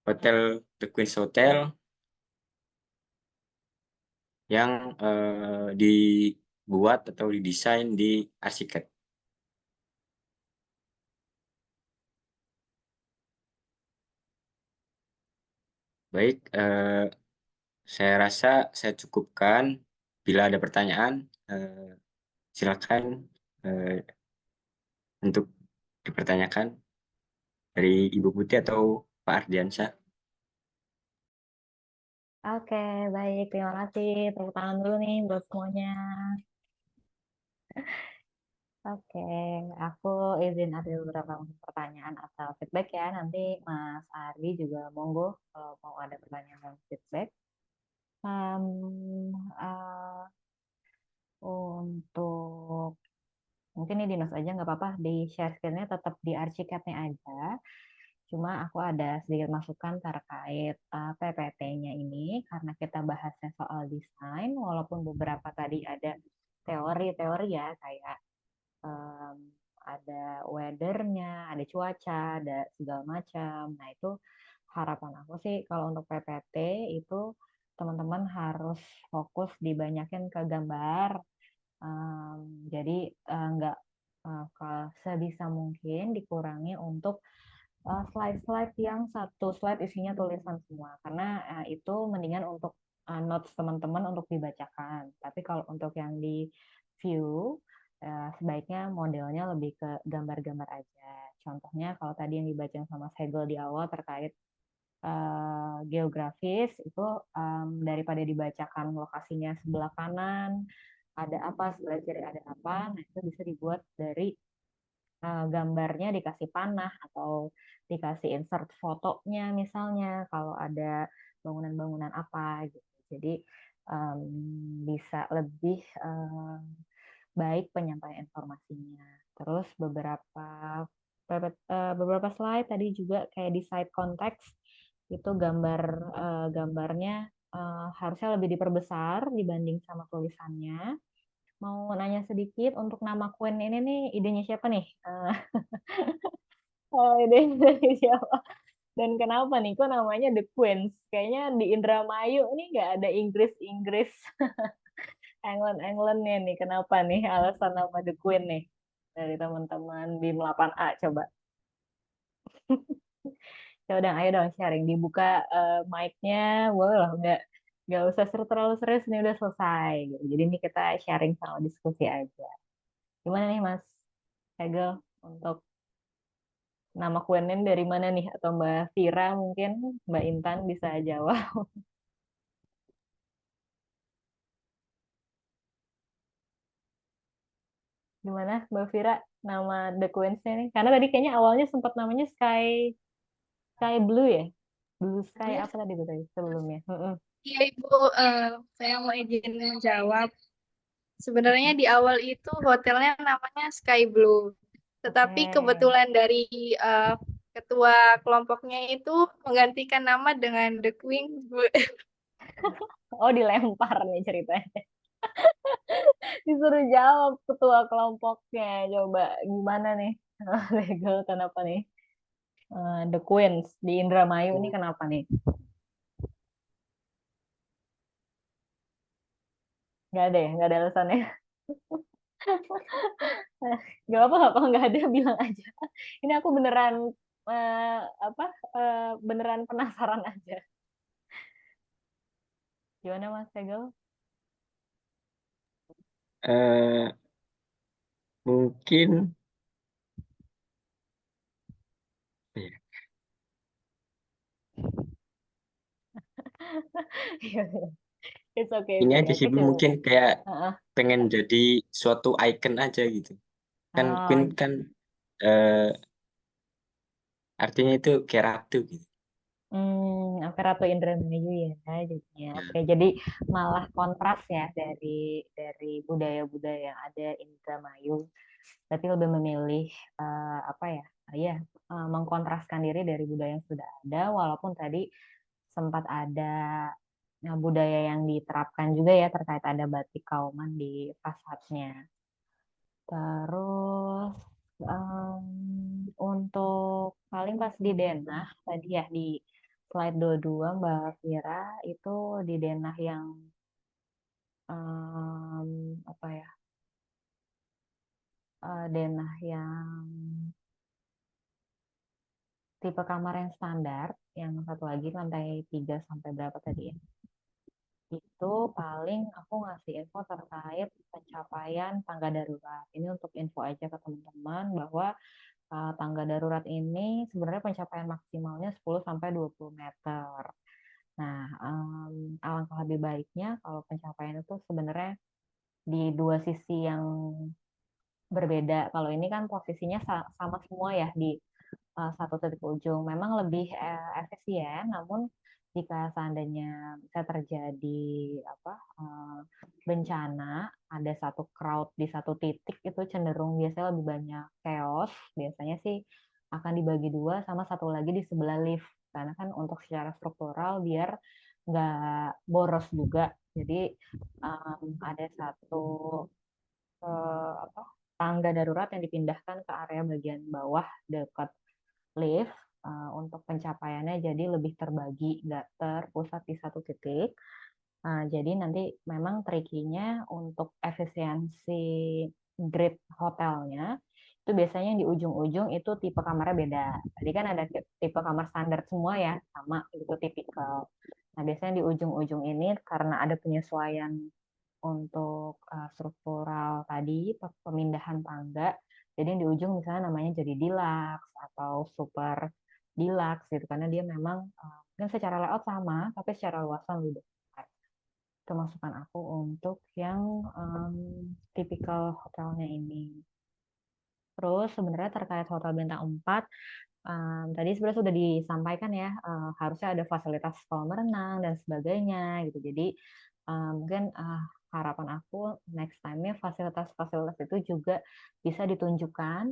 hotel The Queen's Hotel yang dibuat atau didesain di Arsiket. Baik, saya rasa saya cukupkan. Bila ada pertanyaan, silakan untuk dipertanyakan dari Ibu Putih atau Pak Ardiansyah. Oke, baik. Terima kasih. Tepuk tangan dulu nih buat semuanya. Oke, aku izin ada beberapa pertanyaan atau feedback ya. Nanti Mas Ardi juga monggo kalau mau ada pertanyaan dan feedback. Untuk mungkin ini dinos aja nggak apa-apa, di share screen-nya tetap di Archicad-nya aja. Cuma aku ada sedikit masukan terkait PPT-nya ini karena kita bahasnya soal desain, walaupun beberapa tadi ada teori-teori ya kayak ada weather-nya, ada cuaca, ada segala macam. Nah, itu harapan aku sih kalau untuk PPT itu teman-teman harus fokus dibanyakin ke gambar. Jadi nggak sebisa mungkin dikurangi untuk slide-slide yang satu slide isinya tulisan semua. Karena itu mendingan untuk notes teman-teman untuk dibacakan. Tapi kalau untuk yang di view, sebaiknya modelnya lebih ke gambar-gambar aja. Contohnya kalau tadi yang dibaca sama Segel di awal terkait geografis itu daripada dibacakan lokasinya sebelah kanan ada apa, sebelah kiri ada apa, nah itu bisa dibuat dari gambarnya dikasih panah atau dikasih insert fotonya misalnya kalau ada bangunan-bangunan apa gitu. Jadi bisa lebih baik penyampaian informasinya. Terus beberapa slide tadi juga kayak di side context itu gambarnya harusnya lebih diperbesar dibanding sama tulisannya. Mau nanya sedikit untuk nama Queen ini nih idenya siapa nih? Idenya dari siapa? Dan kenapa nih kok namanya The Queens? Kayaknya di Indramayu ini nggak ada Inggris-Inggris. England-Englandnya nih, kenapa nih alasan nama The Queen nih dari teman-teman BIM 8A coba. Coba dong, ayo dong sharing, dibuka mic-nya, boleh lah, nggak usah terlalu serius, ini udah selesai. Gitu. Jadi ini kita sharing sama diskusi aja. Gimana nih Mas Hegel untuk nama Queen ini dari mana nih? Atau Mbak Vira mungkin, Mbak Intan bisa jawab. Gimana Mbak Vira nama The Queens-nya nih? Karena tadi kayaknya awalnya sempat namanya Sky Blue ya? Blue Sky apa tadi tuh tadi sebelumnya? Iya Ibu, saya mau izin menjawab. Sebenarnya di awal itu hotelnya namanya Sky Blue, tetapi Oke. kebetulan dari ketua kelompoknya itu menggantikan nama dengan The Queen. Oh, dilempar nih ceritanya. Disuruh jawab ketua kelompoknya. Coba gimana nih? Legal kenapa nih? The Queens di Indramayu ini kenapa nih? Nggak ada ya? Nggak ada alasannya? Gak apa-apa, nggak ada bilang aja. Ini aku beneran beneran penasaran aja. Gimana Mas Tegel? Mungkin ya, It's okay, ini it's aja okay. sih Kecil. mungkin kayak Heeh. pengen jadi suatu icon aja gitu. Kan Oh, Queen kan artinya itu kayak ratu gitu. apa Ratu Indramayu ya jadinya. Ya. Oke, jadi malah kontras ya dari budaya-budaya yang ada Indramayu. Berarti lebih memilih apa ya? Ya, mengkontraskan diri dari budaya yang sudah ada walaupun tadi sempat ada budaya yang diterapkan juga ya terkait ada batik kauman di fasadnya. Terus untuk paling pas di denah tadi ya di slide 22 Mbak Vira itu di denah yang apa ya denah yang tipe kamar yang standar yang satu lagi lantai 3 sampai berapa tadi ya itu paling aku ngasih info terkait pencapaian tangga darurat. Ini untuk info aja ke teman-teman bahwa tangga darurat ini sebenarnya pencapaian maksimalnya 10 sampai 20 meter. Nah, alangkah lebih baiknya kalau pencapaian itu sebenarnya di dua sisi yang berbeda. Kalau ini kan posisinya sama semua ya di satu titik ujung. Memang lebih efisien, namun jika seandainya bisa terjadi bencana, ada satu crowd di satu titik itu cenderung biasanya lebih banyak chaos. Biasanya sih akan dibagi dua sama satu lagi di sebelah lift. Karena kan untuk secara struktural biar nggak boros juga. Jadi ada satu tangga darurat yang dipindahkan ke area bagian bawah dekat lift untuk pencapaiannya jadi lebih terbagi, nggak terpusat di satu titik. Jadi nanti memang trikinya untuk efisiensi grid hotelnya itu biasanya yang di ujung-ujung itu tipe kamarnya beda. Tadi kan ada tipe kamar standar semua ya, sama itu tipikal. Nah biasanya di ujung-ujung ini karena ada penyesuaian untuk struktural tadi pemindahan tangga, jadi yang di ujung misalnya namanya jadi deluxe atau super deluxe gitu karena dia memang mungkin secara layout sama, tapi secara luasan lebih besar. Itu masukan aku untuk yang tipikal hotelnya ini. Terus sebenarnya terkait hotel bintang 4, tadi sebenarnya sudah disampaikan ya, harusnya ada fasilitas kolam renang dan sebagainya gitu. Jadi mungkin harapan aku next time-nya fasilitas-fasilitas itu juga bisa ditunjukkan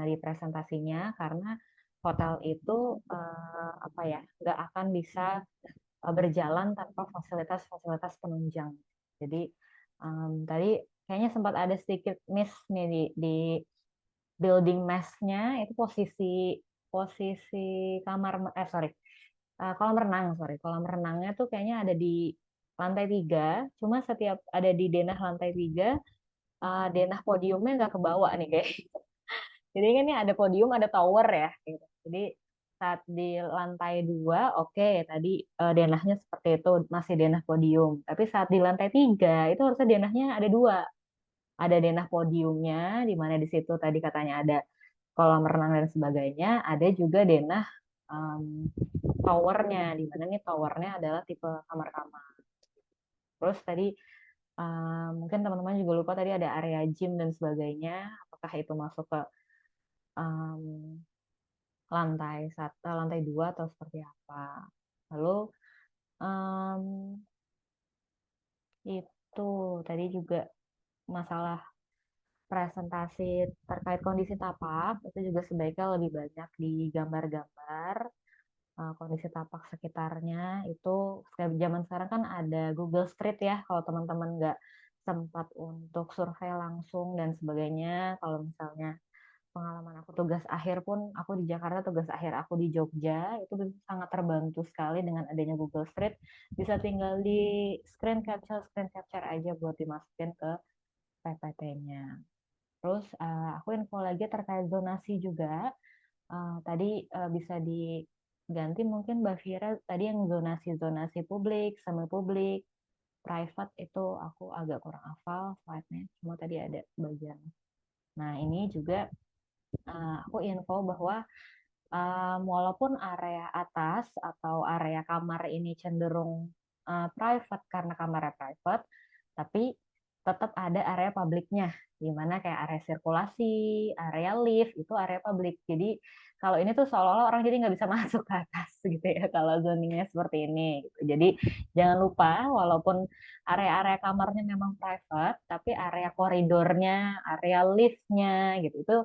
di presentasinya, karena hotel itu apa ya, nggak akan bisa berjalan tanpa fasilitas-fasilitas penunjang. Jadi tadi kayaknya sempat ada sedikit miss nih di building mesh-nya, itu posisi kolam renangnya tuh kayaknya ada di lantai 3, cuma setiap ada di denah lantai 3, denah podiumnya nggak kebawa nih kayak. Jadi kan ini ada podium, ada tower ya gitu. Jadi saat di lantai 2, oke, tadi denahnya seperti itu, masih denah podium. Tapi saat di lantai 3 itu harusnya denahnya ada 2. Ada denah podiumnya, di mana di situ tadi katanya ada kolam renang dan sebagainya. Ada juga denah towernya, di mana nih towernya adalah tipe kamar-kamar. Terus tadi mungkin teman-teman juga lupa tadi ada area gym dan sebagainya. Apakah itu masuk ke lantai 2 atau seperti apa? Lalu itu tadi juga masalah presentasi terkait kondisi tapak itu juga sebaiknya lebih banyak di gambar-gambar kondisi tapak sekitarnya. Itu zaman sekarang kan ada Google Street ya, kalau teman-teman nggak sempat untuk survei langsung dan sebagainya. Kalau misalnya pengalaman aku tugas akhir pun, aku di Jakarta, tugas akhir aku di Jogja, itu sangat terbantu sekali dengan adanya Google Street. Bisa tinggal di screen capture aja buat dimasukin ke PPT-nya. Terus aku info lagi terkait zonasi juga. Tadi bisa diganti mungkin Mbak Fira, tadi yang zonasi publik, semi publik, private itu aku agak kurang hafal slide-nya, cuma tadi ada bagian. Nah ini juga aku info bahwa walaupun area atas atau area kamar ini cenderung private karena kamarnya private, tapi tetap ada area publiknya, di mana kayak area sirkulasi, area lift, itu area publik. Jadi kalau ini tuh seolah-olah orang jadi nggak bisa masuk ke atas gitu ya, kalau zoningnya seperti ini. Gitu. Jadi jangan lupa, walaupun area-area kamarnya memang private, tapi area koridornya, area liftnya gitu, itu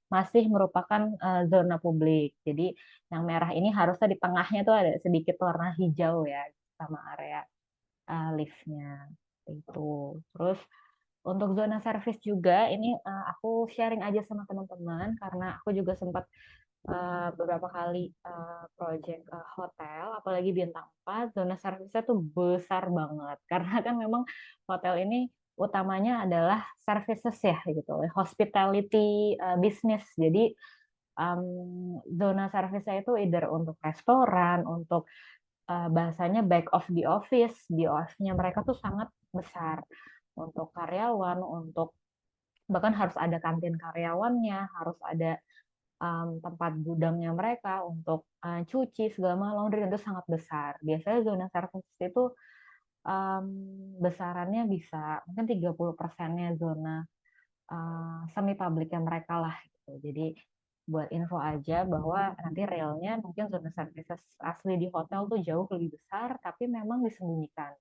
masih merupakan zona publik. Jadi yang merah ini harusnya di tengahnya tuh ada sedikit warna hijau ya, sama area liftnya itu. Terus untuk zona servis juga ini aku sharing aja sama teman-teman, karena aku juga sempat beberapa kali project hotel, apalagi bintang 4, zona servisnya tuh besar banget. Karena kan memang hotel ini utamanya adalah services ya gitu, hospitality business. Jadi zona servisnya itu either untuk restoran, untuk bahasanya back of the office, di office-nya mereka tuh sangat besar, untuk karyawan, untuk bahkan harus ada kantin karyawannya, harus ada tempat gudangnya mereka untuk cuci segala macam, laundry, itu sangat besar. Biasanya zona servis itu besarannya bisa mungkin 30%-nya zona semi publiknya mereka lah gitu. Jadi buat info aja bahwa nanti realnya mungkin zona services asli di hotel tuh jauh lebih besar, tapi memang disembunyikan.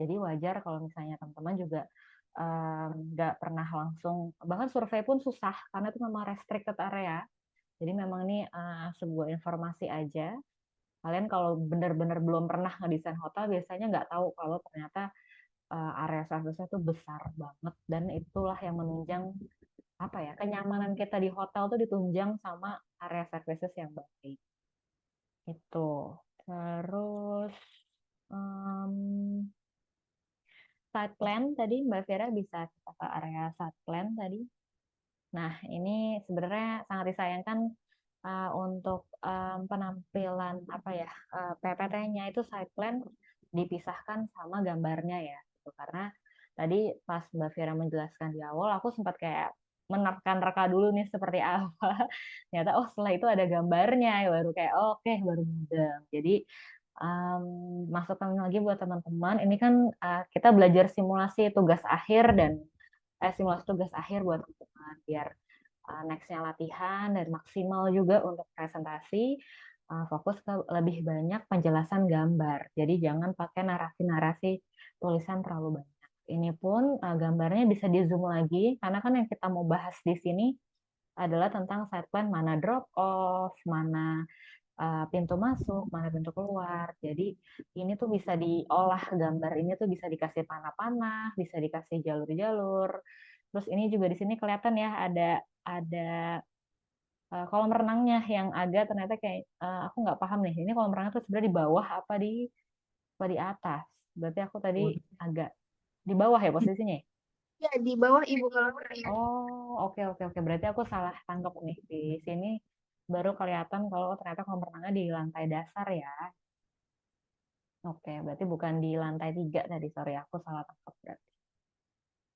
Jadi wajar kalau misalnya teman-teman juga nggak pernah langsung, bahkan survei pun susah karena itu memang restricted area. Jadi memang ini sebuah informasi aja. Kalian kalau benar-benar belum pernah ngedesain hotel, biasanya nggak tahu kalau ternyata area service-nya itu besar banget, dan itulah yang menunjang apa ya, kenyamanan kita di hotel tuh ditunjang sama area services yang baik. Itu. Terus site plan tadi Mbak Vera bisa kita ke area site plan tadi. Nah, ini sebenarnya sangat disayangkan untuk penampilan apa ya, PPT-nya itu site plan dipisahkan sama gambarnya ya, gitu. Karena tadi pas Mbak Fira menjelaskan di awal, aku sempat kayak menerka dulu nih seperti apa. Ternyata setelah itu ada gambarnya, baru kayak oke, baru mudeng. Jadi Masukan lagi buat teman-teman, ini kan kita belajar simulasi tugas akhir dan simulasi tugas akhir buat teman-teman biar nextnya latihan dan maksimal juga untuk presentasi, fokus ke lebih banyak penjelasan gambar. Jadi jangan pakai narasi-narasi tulisan terlalu banyak. Ini pun gambarnya bisa di zoom lagi karena kan yang kita mau bahas di sini adalah tentang side plan, mana drop off, mana pintu masuk, mana pintu keluar. Jadi ini tuh bisa diolah, gambar ini tuh bisa dikasih panah-panah, bisa dikasih jalur-jalur. Terus ini juga di sini kelihatan ya ada kolam renangnya yang agak ternyata kayak aku nggak paham nih. Ini kolam renang tuh sebenarnya di bawah apa di atas? Berarti aku tadi agak di bawah ya posisinya, ya? Ya, di bawah Ibu kolam renang. Oh, oke oke oke. Berarti aku salah tangkap nih. Di sini baru kelihatan kalau ternyata kolam renangnya di lantai dasar ya. Oke, berarti bukan di lantai 3 tadi. Sorry, aku salah tangkap berarti.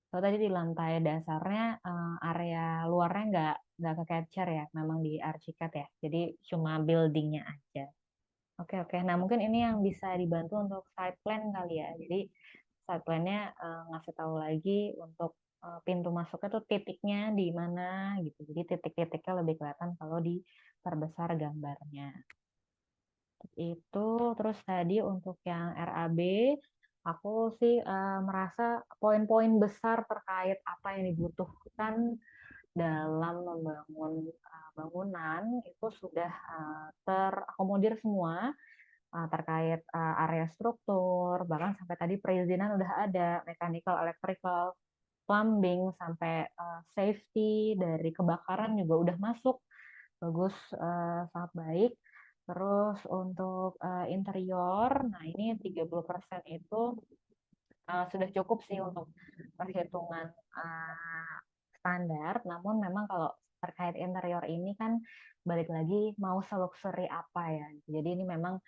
So, tadi di lantai dasarnya area luarnya nggak ke capture ya, memang di Archicad ya. Jadi cuma buildingnya aja. Oke oke. Nah mungkin ini yang bisa dibantu untuk side plan kali ya. Jadi side plan-nya ngasih tahu lagi untuk pintu masuknya tuh titiknya di mana gitu. Jadi titik-titiknya lebih kelihatan kalau diperbesar gambarnya. Itu terus tadi untuk yang RAB, aku sih merasa poin-poin besar terkait apa yang dibutuhkan dalam membangun bangunan itu sudah terakomodir semua, terkait area struktur, bahkan sampai tadi perizinan udah ada, mechanical, electrical, plumbing, sampai safety dari kebakaran juga udah masuk, bagus, sangat baik. Terus untuk interior, nah ini 30% itu sudah cukup sih untuk perhitungan standar, namun memang kalau terkait interior ini kan balik lagi mau seluxury apa ya. Jadi ini memang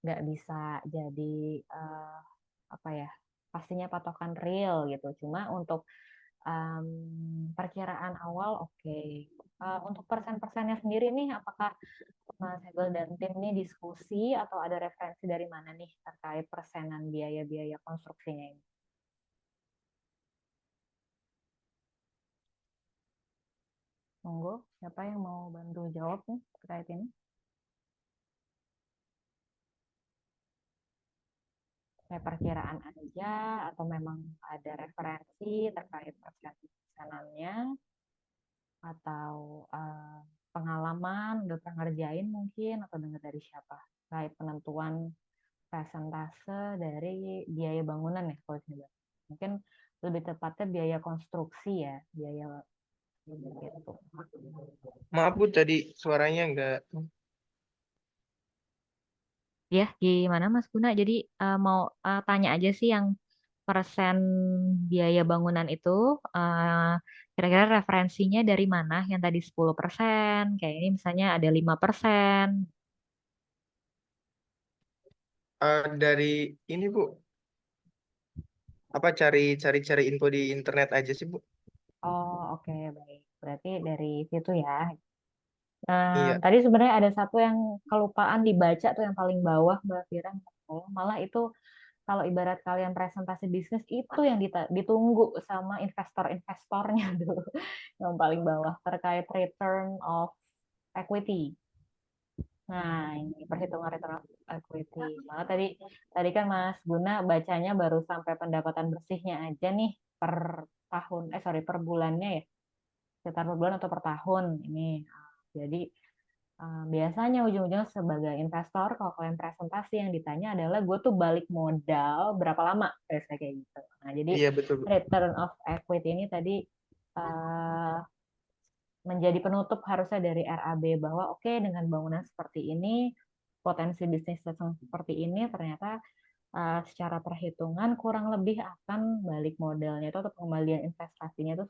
nggak bisa jadi apa ya, pastinya patokan real gitu. Cuma untuk perkiraan awal oke. Untuk persen-persennya sendiri nih, apakah Mas Hegel dan tim nih diskusi atau ada referensi dari mana nih terkait persenan biaya-biaya konstruksinya ini? Monggo, siapa yang mau bantu jawab nih terkait ini? Kayak perkiraan aja atau memang ada referensi terkait persenannya atau pengalaman udah pernah ngerjain mungkin atau dengar dari siapa terkait penentuan persentase dari biaya bangunan ya kalau sini mungkin lebih tepatnya biaya konstruksi ya, biaya gitu. Maaf Bu, tadi suaranya enggak. Ya, gimana Mas Guna? Jadi mau tanya aja sih yang persen biaya bangunan itu kira-kira referensinya dari mana? Yang tadi 10%, kayak ini misalnya ada 5%. Dari ini Bu, apa cari info di internet aja sih Bu? Oh, oke, baik. Berarti dari situ ya. Iya. Tadi sebenarnya ada satu yang kelupaan dibaca tuh yang paling bawah, Mbak Fira. Malah itu kalau ibarat kalian presentasi bisnis itu yang ditunggu sama investor-investornya tuh. Yang paling bawah terkait return of equity. Nah, ini perhitungan return of equity. Malah tadi kan Mas Guna bacanya baru sampai pendapatan bersihnya aja nih per tahun, sorry, per bulannya ya. Sekitar per bulan atau per tahun ini. Jadi biasanya ujung-ujungnya sebagai investor kalau kalian presentasi yang ditanya adalah gue tuh balik modal berapa lama, biasanya kayak gitu. Nah, jadi Iya betul Bu. return of equity ini tadi menjadi penutup harusnya dari RAB bahwa oke, dengan bangunan seperti ini, potensi bisnis seperti ini, ternyata secara perhitungan kurang lebih akan balik modalnya itu atau pengembalian investasinya itu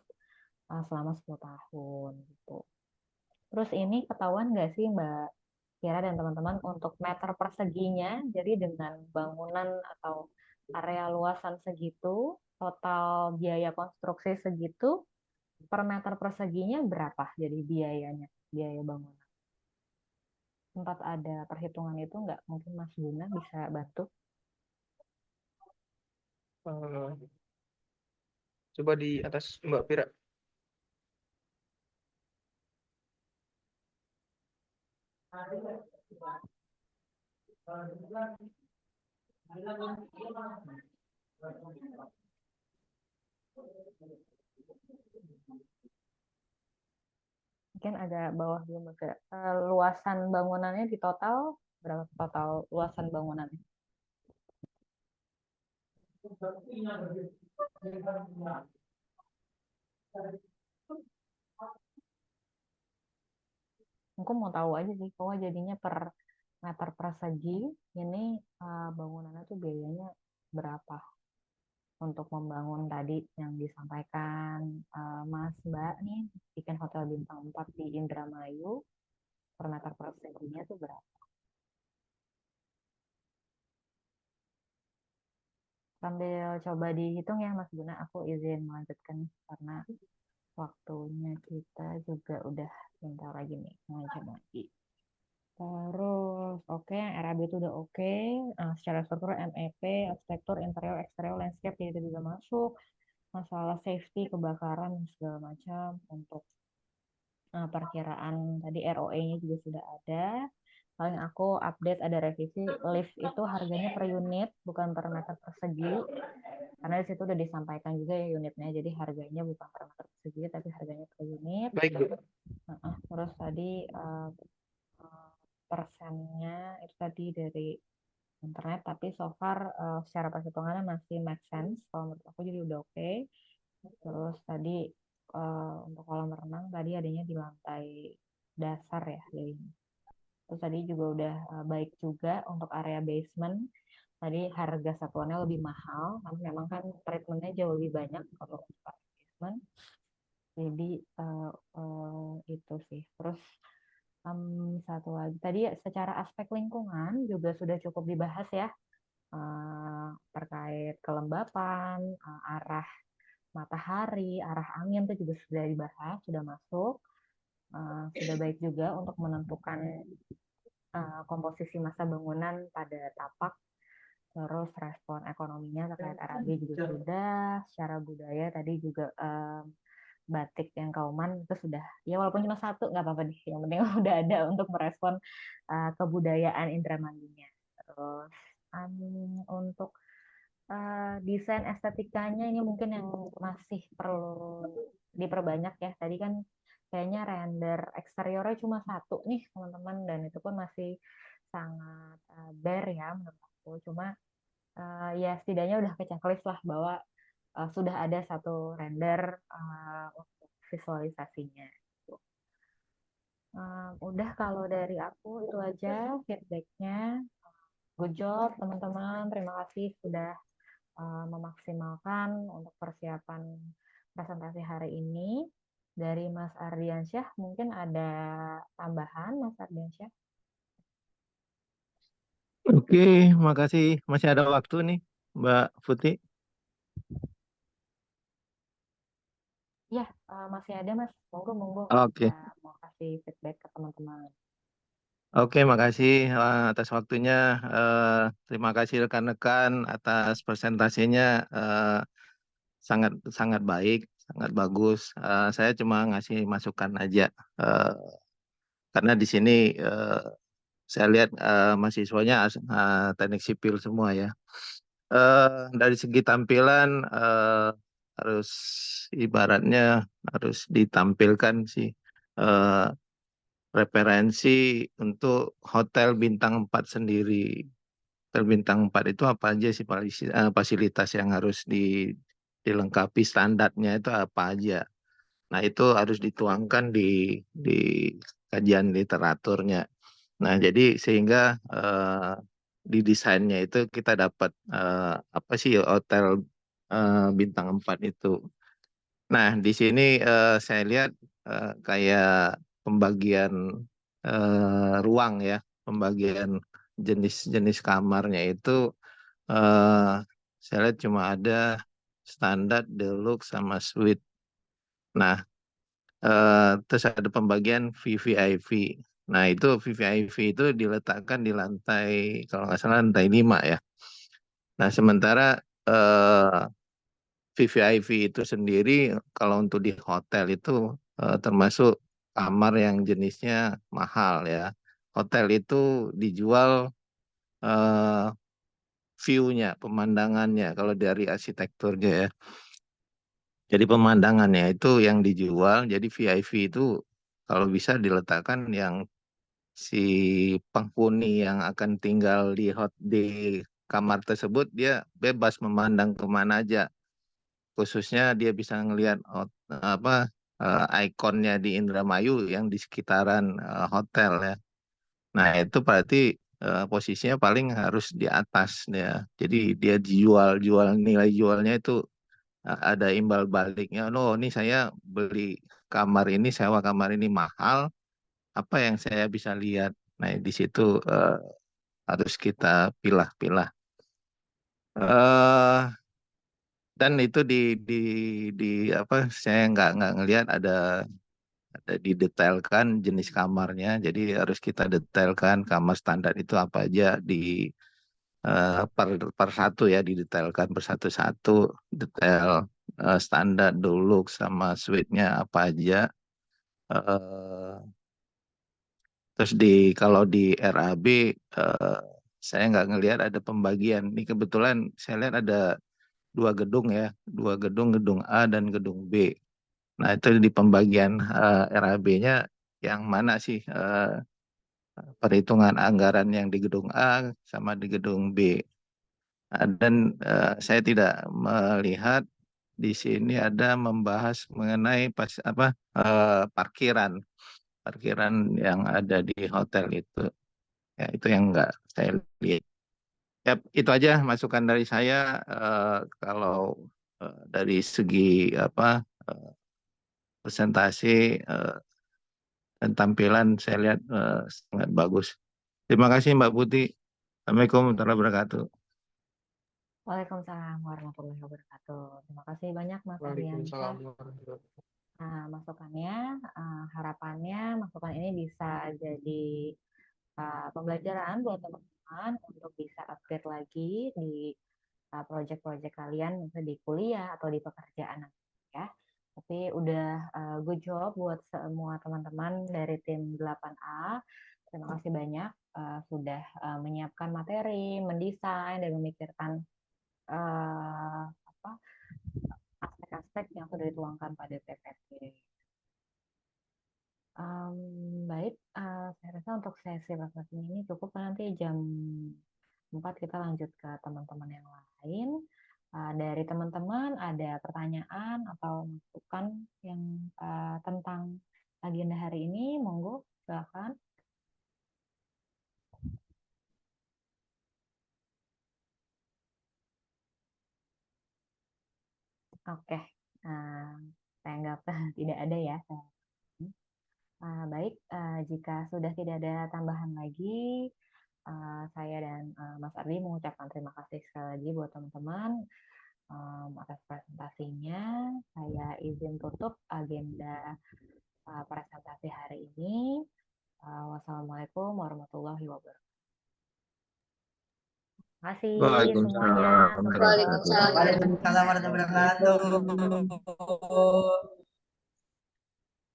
selama 10 tahun gitu. Terus ini ketahuan nggak sih Mbak Kira dan teman-teman untuk meter perseginya, jadi dengan bangunan atau area luasan segitu, total biaya konstruksi segitu, per meter perseginya berapa jadi biayanya, biaya bangunan? sempat ada perhitungan itu nggak? Mungkin Mas Guna bisa bantu. Coba di atas Mbak Pira. Mungkin agak bawah dulu Mas. Luasan bangunannya di total berapa total luasan bangunannya? Aku mau tahu aja sih, kalau jadinya per meter persegi ini bangunannya tuh biayanya berapa untuk membangun tadi yang disampaikan Mas Mbak nih, bikin hotel bintang 4 di Indramayu, per meter perseginya tuh berapa? Sambil coba dihitung ya Mas Guna, aku izin melanjutkan karena waktunya kita juga udah bentar lagi nih, mau coba lagi. Terus oke, yang RAB itu udah oke. Secara struktur MEP, arsitektur, interior, eksterior, landscape itu juga masuk. Masalah safety, kebakaran segala macam. Untuk perkiraan tadi ROE-nya juga sudah ada. Paling aku update ada revisi lift itu harganya per unit bukan per meter persegi. Karena di situ udah disampaikan juga ya unitnya. Jadi harganya bukan per meter persegi tapi harganya per unit. Baik, Bu. Terus tadi persennya itu tadi dari internet, tapi so far secara perhitungannya masih make sense kalau menurut aku, jadi udah oke. Terus tadi untuk kolam renang tadi adanya di lantai dasar ya, jadi terus tadi juga udah baik juga untuk area basement. Tadi harga satuannya lebih mahal karena memang kan treatmentnya jauh lebih banyak kalau untuk basement. Jadi itu sih. Terus satu lagi tadi secara aspek lingkungan juga sudah cukup dibahas ya, terkait kelembapan, arah matahari, arah angin itu juga sudah dibahas, sudah masuk. Sudah baik juga untuk menentukan komposisi massa bangunan pada tapak. Terus respon ekonominya terkait RAB juga sudah. Secara budaya tadi juga batik yang Kauman itu sudah, ya walaupun cuma satu nggak apa-apa deh, yang penting udah ada untuk merespon kebudayaan Indramayunya. Terus untuk desain estetikanya ini mungkin yang masih perlu diperbanyak ya. Tadi kan kayaknya render eksteriornya cuma satu nih teman-teman, dan itu pun masih sangat bare ya menurut aku. Cuma ya setidaknya udah ke checklist lah bahwa sudah ada satu render untuk visualisasinya. Udah kalau dari aku itu aja feedbacknya. Good job teman-teman, terima kasih sudah memaksimalkan untuk persiapan presentasi hari ini. Dari Mas Ardiansyah mungkin ada tambahan, Mas Ardiansyah? Oke, makasih. Masih ada waktu nih, Mbak Putih. Ya, masih ada Mas. Monggo. Oke. Mau kasih feedback ke teman-teman. Oke, makasih atas waktunya. Terima kasih rekan-rekan atas presentasinya. Sangat sangat baik, sangat bagus. Saya cuma ngasih masukan aja, karena di sini saya lihat mahasiswanya teknik sipil semua ya. Dari segi tampilan harus ibaratnya harus ditampilkan sih referensi untuk hotel bintang 4 sendiri. Hotel bintang 4 itu apa aja sih fasilitas yang harus dilengkapi, standarnya itu apa aja. Nah, itu harus dituangkan di kajian literaturnya. Nah, jadi sehingga di desainnya itu kita dapat apa sih hotel bintang 4 itu. Nah, di sini saya lihat kayak pembagian ruang ya, pembagian jenis-jenis kamarnya itu saya lihat cuma ada standar, deluxe, sama suite. Nah, terus ada pembagian VVIP. Nah, itu VVIP itu diletakkan di lantai, kalau nggak salah lantai 5 ya. Nah, sementara VVIP itu sendiri kalau untuk di hotel itu termasuk kamar yang jenisnya mahal ya. Hotel itu dijual eh, view-nya, pemandangannya kalau dari arsitekturnya ya. Jadi pemandangannya itu yang dijual, jadi VIP itu kalau bisa diletakkan yang si penghuni yang akan tinggal di kamar tersebut dia bebas memandang kemana aja. Khususnya dia bisa ngelihat apa ikonnya di Indramayu yang di sekitaran hotel ya. Nah, itu berarti posisinya paling harus di atas ya. Jadi dia jual nilai jualnya itu ada imbal baliknya. Oh, ini saya beli kamar ini, sewa kamar ini mahal. Apa yang saya bisa lihat? Nah, di situ harus kita pilah-pilah. eh dan itu di apa? Saya nggak ngelihat ada didetailkan jenis kamarnya. Jadi harus kita detailkan kamar standar itu apa aja di per satu ya, didetailkan per satu-satu detail standar deluxe sama suite-nya apa aja. Eh, Terus kalau di RAB saya nggak ngelihat ada pembagian. Ini kebetulan saya lihat ada dua gedung ya, gedung A dan gedung B. Nah, itu di pembagian RAB-nya yang mana sih perhitungan anggaran yang di gedung A sama di gedung B. Dan saya tidak melihat di sini ada membahas mengenai parkiran yang ada di hotel itu. Ya, itu yang enggak saya lihat. Ya, itu aja masukan dari saya. Kalau dari segi presentasi dan tampilan saya lihat sangat bagus. Terima kasih Mbak Putih. Assalamualaikum warahmatullahi wabarakatuh. Waalaikumsalam warahmatullahi wabarakatuh. Terima kasih banyak Mas Waalaikumsalam Aryansyah. warahmatullahi Masukannya, harapannya masukan ini bisa jadi pembelajaran buat teman-teman untuk bisa upgrade lagi di proyek-proyek kalian, misalnya di kuliah atau di pekerjaan ya. Tapi udah good job buat semua teman-teman dari tim 8A. Terima kasih banyak sudah menyiapkan materi, mendesain dan memikirkan aspek-aspek yang sudah dituangkan pada PPT. Baik, saya rasa untuk sesi refleksi ini cukup. Nanti jam 4 kita lanjut ke teman-teman yang lain. Dari teman-teman ada pertanyaan atau masukan yang tentang agenda hari ini, monggo silakan. Oke, saya anggap tidak ada ya. Baik, jika sudah tidak ada tambahan lagi, saya dan Mas Ardi mengucapkan terima kasih sekali lagi buat teman-teman atas presentasinya. Saya izin tutup agenda presentasi hari ini. Wassalamualaikum warahmatullahi wabarakatuh. Terima kasih semuanya. Waalaikumsalam. Waalaikumsalam warahmatullahi wabarakatuh.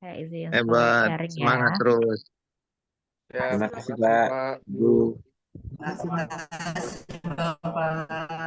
Saya izin Hebat, sharing semangat ya. terus. Ya, Terima kasih Pak. Bu. Terima kasih Bapak.